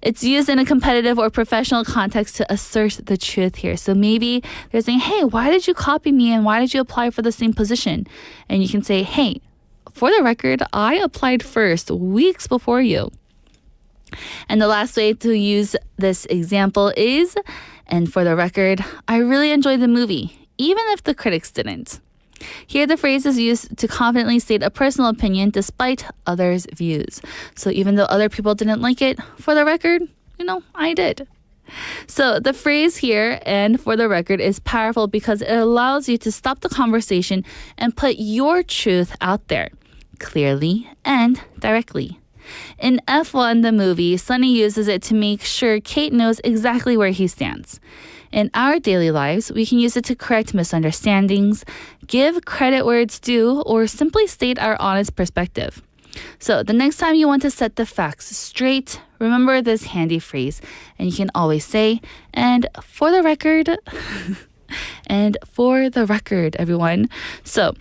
It's used in a competitive or professional context to assert the truth here. So maybe they're saying, hey, why did you copy me and why did you apply for the same position? And you can say, hey, for the record, I applied first weeks before you. And the last way to use this example is, and for the record, I really enjoyed the movie, even if the critics didn't. Here, the phrase is used to confidently state a personal opinion despite others' views. So even though other people didn't like it, for the record, I did. So the phrase here, and for the record, is powerful because it allows you to stop the conversation and put your truth out there, clearly and directly. In F1, the movie, Sonny uses it to make sure Kate knows exactly where he stands. In our daily lives, we can use it to correct misunderstandings, give credit where it's due, or simply state our honest perspective. So the next time you want to set the facts straight, remember this handy phrase, and you can always say, and for the record, and for the record, everyone. So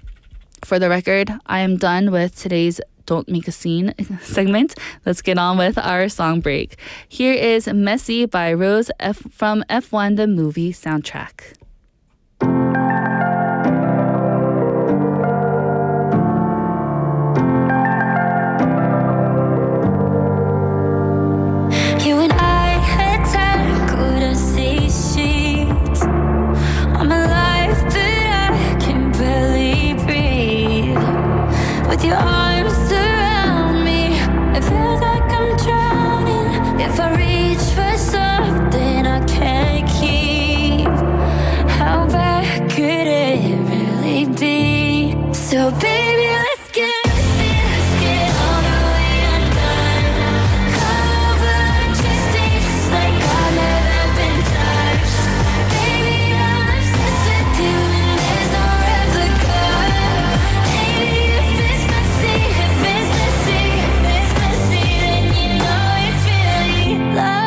for the record, I am done with today's Don't Make a Scene segment. Let's get on with our song break. Here is Messy by Rose from F1 the movie soundtrack. You and I with your arms around me. It feels like I'm drowning. If I reach for something I can't keep, how bad could it really be? So baby, let's get messy, let's get all the way undone. Come over and just stay just like I've never been touched. Baby, I'm obsessed with you and there's no replica. Baby, if it's messy, if it's messy, if it's messy, then you know it's really love.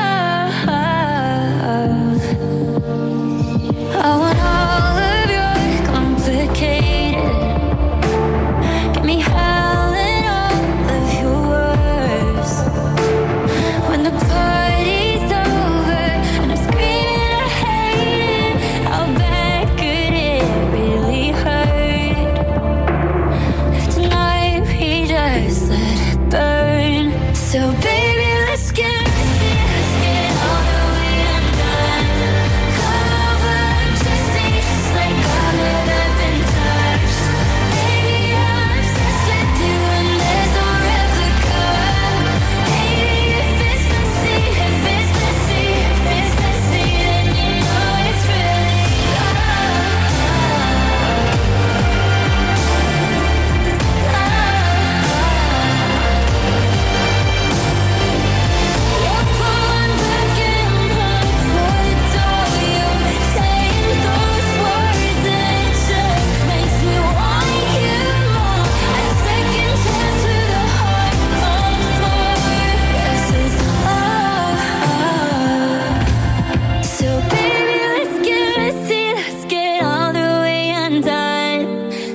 I want all of your complicated. Get me howling all of your words. When the party's over and I'm screaming I hate it, how bad could it really hurt? If tonight we just let it burn. So baby, let's get messy, let's get all the way undone. Come over and just stay just like I've never been touched. Baby, I'm obsessed with you and there's no replica. Baby, if it's messy, if it's messy, if it's messy, then you know it's really you're pulling back in line for the door. You're saying those words and it just makes me want you more. A second chance with a heart on fire. Yes, it's love. So baby, let's get messy, let's get all the way undone.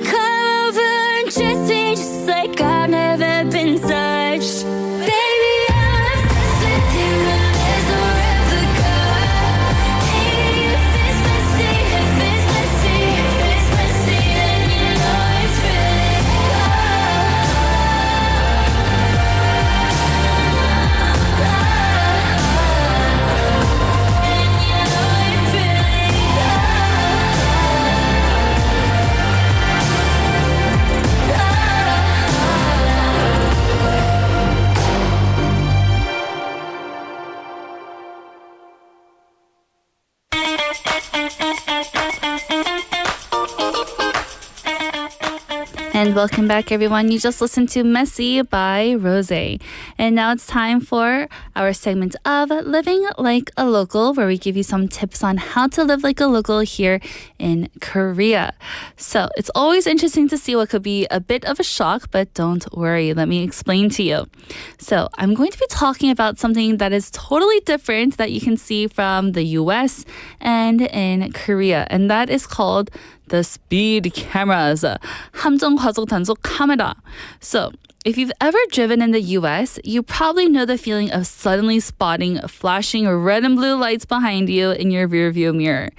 Come over and just be just like I've never been touched. Baby, I'm obsessed with you and there's no replica. Baby, if it's messy, if it's messy, if it's messy, then you know it's really And welcome back, everyone. You just listened to Messy by Rose. And now it's time for our segment of Living Like a Local, where we give you some tips on how to live like a local here in Korea. So it's always interesting to see what could be a bit of a shock, but don't worry. Let me explain to you. So I'm going to be talking about something that is totally different that you can see from the US and in Korea. And that is called the speed cameras. 함정 과속 단속 카메라. So, if you've ever driven in the US, you probably know the feeling of suddenly spotting flashing red and blue lights behind you in your rearview mirror.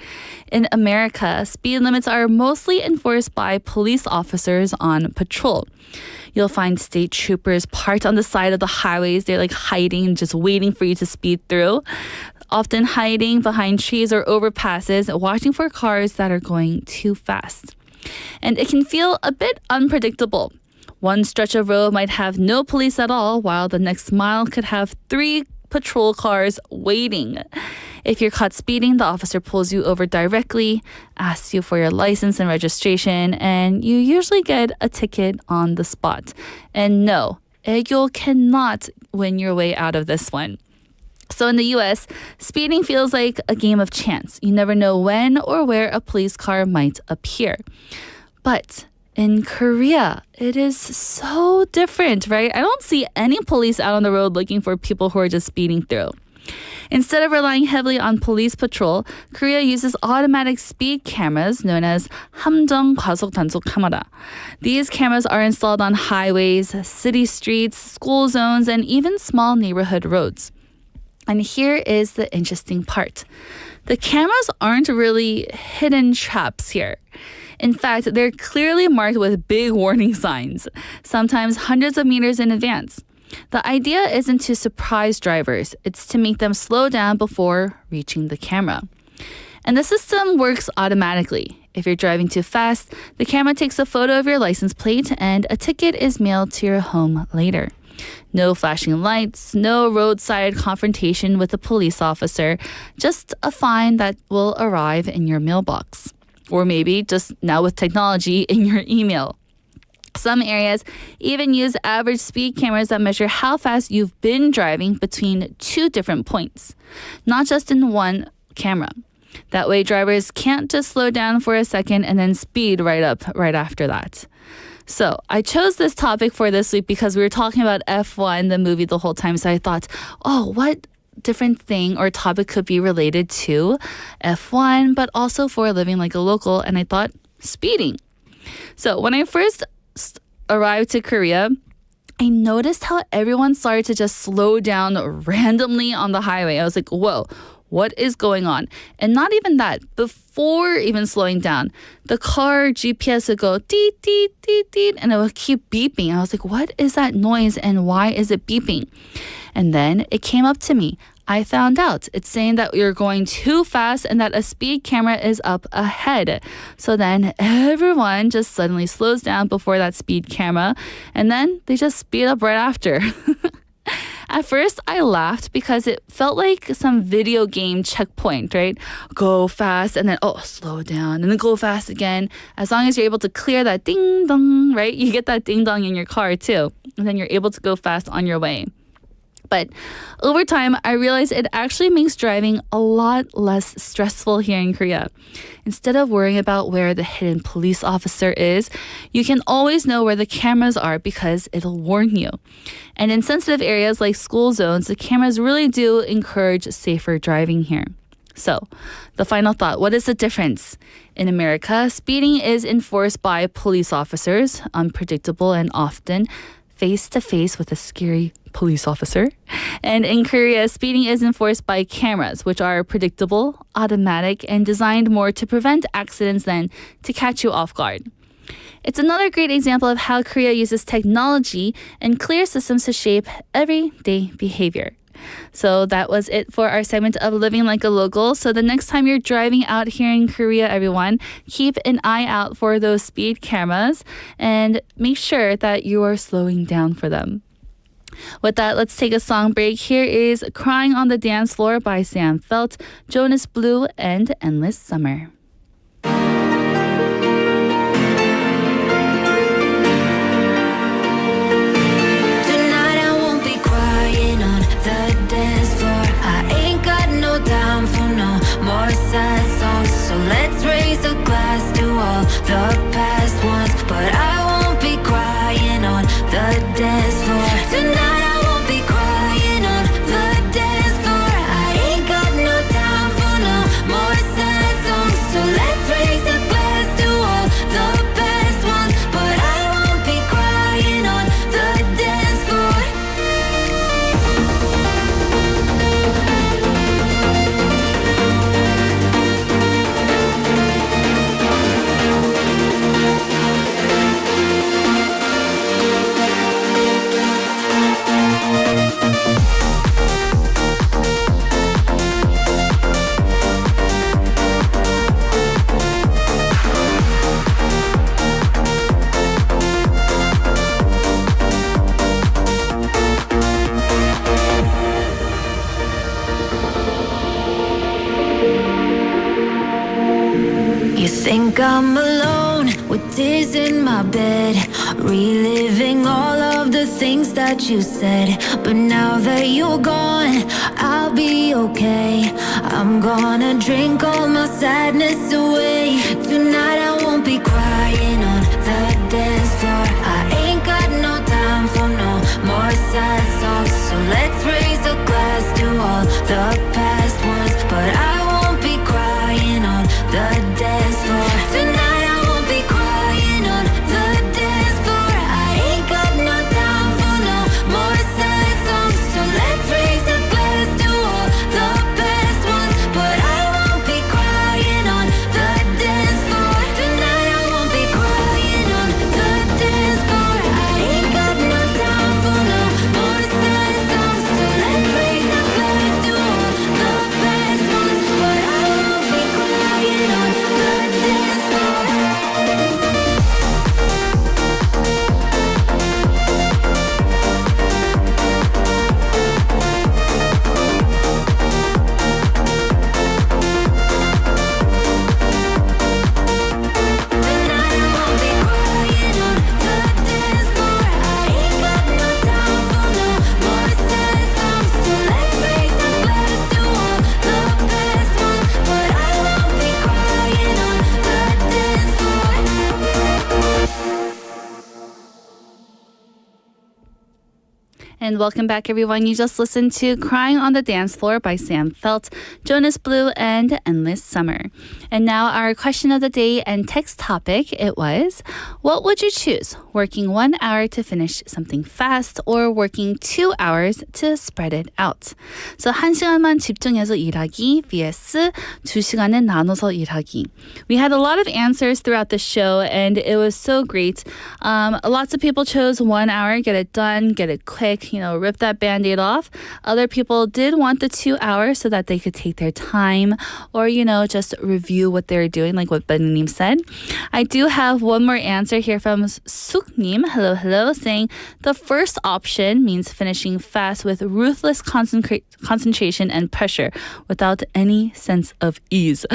In America, speed limits are mostly enforced by police officers on patrol. You'll find state troopers parked on the side of the highways. They're like hiding, just waiting for you to speed through. Often hiding behind trees or overpasses, watching for cars that are going too fast. And it can feel a bit unpredictable. One stretch of road might have no police at all, while the next mile could have 3 patrol cars waiting. If you're caught speeding, the officer pulls you over directly, asks you for your license and registration, and you usually get a ticket on the spot. And no, 애교 cannot win your way out of this one. So in the US, speeding feels like a game of chance. You never know when or where a police car might appear. But in Korea, it is so different, right? I don't see any police out on the road looking for people who are just speeding through. Instead of relying heavily on police patrol, Korea uses automatic speed cameras known as 함정 과속 단속 카메라. These cameras are installed on highways, city streets, school zones, and even small neighborhood roads. And here is the interesting part. The cameras aren't really hidden traps here. In fact, they're clearly marked with big warning signs, sometimes hundreds of meters in advance. The idea isn't to surprise drivers, it's to make them slow down before reaching the camera. And the system works automatically. If you're driving too fast, the camera takes a photo of your license plate and a ticket is mailed to your home later. No flashing lights, no roadside confrontation with a police officer, just a fine that will arrive in your mailbox. Or maybe just now with technology in your email. Some areas even use average speed cameras that measure how fast you've been driving between two different points, not just in one camera. That way, drivers can't just slow down for a second and then speed right up right after that. So I chose this topic for this week because we were talking about F1, the movie, the whole time. So I thought, what different thing or topic could be related to F1, but also for living like a local. And I thought, speeding. So when I first arrived to Korea, I noticed how everyone started to just slow down randomly on the highway. I was like, whoa, what is going on? And not even that, before even slowing down, the car GPS would go deet, deet, deet, deet, and it would keep beeping. I was like, what is that noise and why is it beeping? And then it came up to me. I found out it's saying that you're going too fast and that a speed camera is up ahead. So then everyone just suddenly slows down before that speed camera and then they just speed up right after. At first, I laughed because it felt like some video game checkpoint, right? Go fast and then, slow down and then go fast again. As long as you're able to clear that ding dong, right? You get that ding dong in your car too. And then you're able to go fast on your way. But over time, I realized it actually makes driving a lot less stressful here in Korea. Instead of worrying about where the hidden police officer is, you can always know where the cameras are because it'll warn you. And in sensitive areas like school zones, the cameras really do encourage safer driving here. So, the final thought, what is the difference? In America, speeding is enforced by police officers, unpredictable and often face-to-face with a scary police officer. And in Korea, speeding is enforced by cameras, which are predictable, automatic, and designed more to prevent accidents than to catch you off guard. It's another great example of how Korea uses technology and clear systems to shape everyday behavior. So that was it for our segment of Living Like a Local. So the next time you're driving out here in Korea, everyone, keep an eye out for those speed cameras and make sure that you are slowing down for them. With that, let's take a song break. Here is Crying on the Dance Floor by Sam Felt, Jonas Blue, and Endless Summer. Sad songs, so let's raise a glass to all the past ones. But I won't be crying on the dance floor tonight. I won't be crying on the dance floor. I ain't got no time for no more sad songs, so let's raise a glass to all the past ones. But I won't be crying on the dance floor. Think I'm alone with tears in my bed, reliving all of the things that you said. But now that you're gone, I'll be okay. I'm gonna drink all my sadness away. Tonight I won't be crying on the dance floor. I ain't got no time for no more sad songs, so let's raise a glass to all the past ones. But I won't be crying on the dance floor tonight. I won't be crying on the dance floor. I ain't got no time for no more sad songs, so let's raise a glass to all the past ones. But I won't be crying on the dance floor tonight. I won't be crying on the dance floor. And welcome back, everyone. You just listened to Crying on the Dance Floor by Sam Felt, Jonas Blue, and Endless Summer. And now our question of the day and text topic, it was, what would you choose? Working 1 hour to finish something fast or working 2 hours to spread it out? So 1시간만 집중해서 일하기 vs 2시간은 나눠서 일하기. We had a lot of answers throughout the show and it was so great. Lots of people chose 1 hour, get it done, get it quick, rip that band-aid off. Other people did want the 2 hours so that they could take their time or, just review what they're doing, like what Benny said. I do have one more answer here from Suknim, hello, saying the first option means finishing fast with ruthless concentration and pressure without any sense of ease.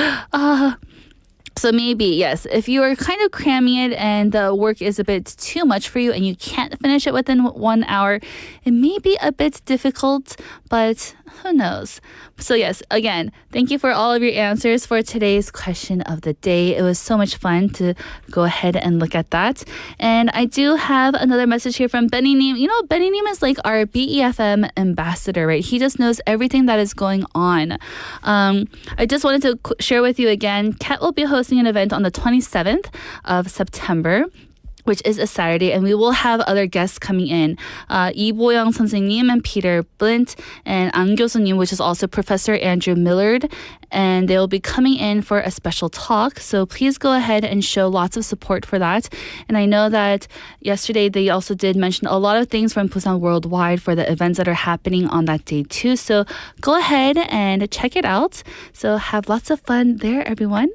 So maybe, yes, if you are kind of cramming it and the work is a bit too much for you and you can't finish it within 1 hour, it may be a bit difficult, but who knows? So yes, again, thank you for all of your answers for today's question of the day. It was so much fun to go ahead and look at that. And I do have another message here from Benny Neem. Benny Neem is like our BEFM ambassador, right? He just knows everything that is going on. I just wanted to share with you again, Kat will be hosting an event on the 27th of September, which is a Saturday, and we will have other guests coming in. 이보영 선생님 and Peter Blint and 안 교수님, which is also Professor Andrew Millard, and they will be coming in for a special talk. So please go ahead and show lots of support for that. And I know that yesterday they also did mention a lot of things from Busan Worldwide for the events that are happening on that day too. So go ahead and check it out. So have lots of fun there, everyone.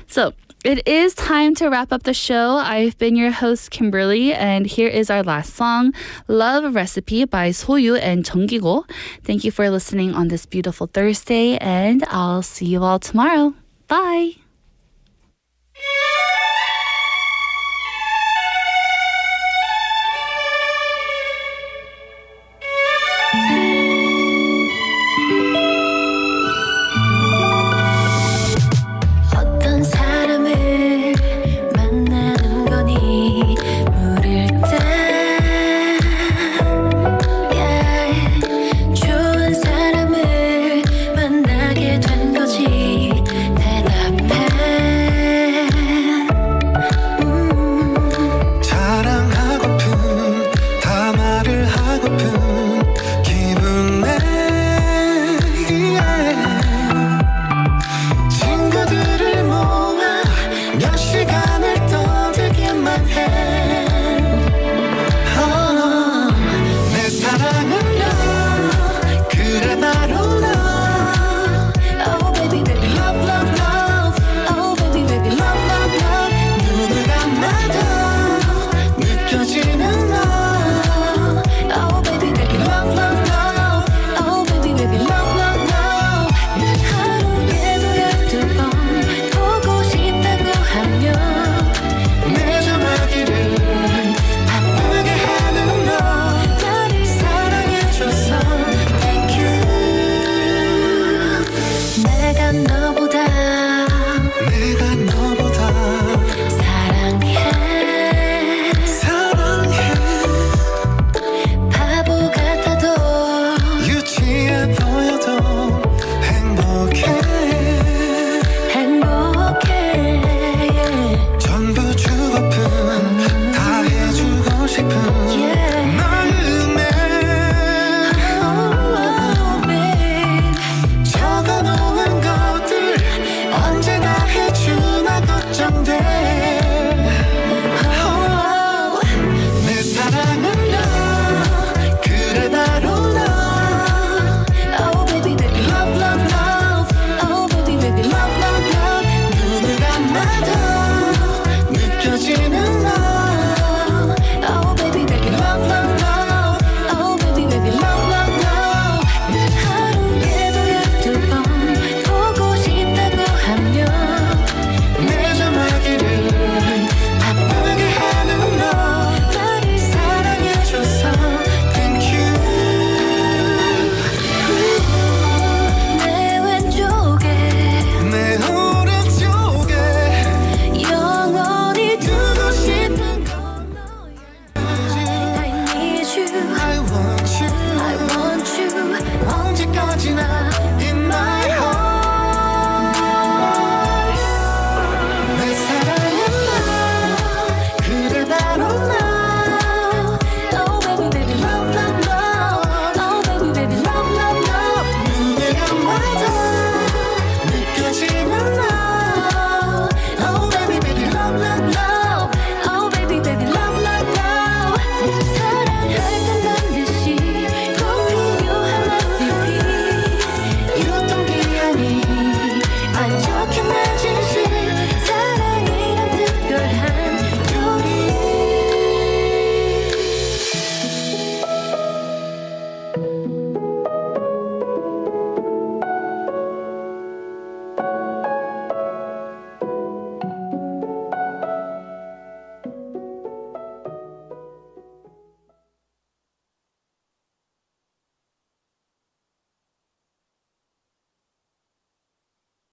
So it is time to wrap up the show. I've been your host, Kimberly, and here is our last song, Love Recipe by Soyu and Jeonggi-go. Thank you for listening on this beautiful Thursday, and I'll see you all tomorrow. Bye!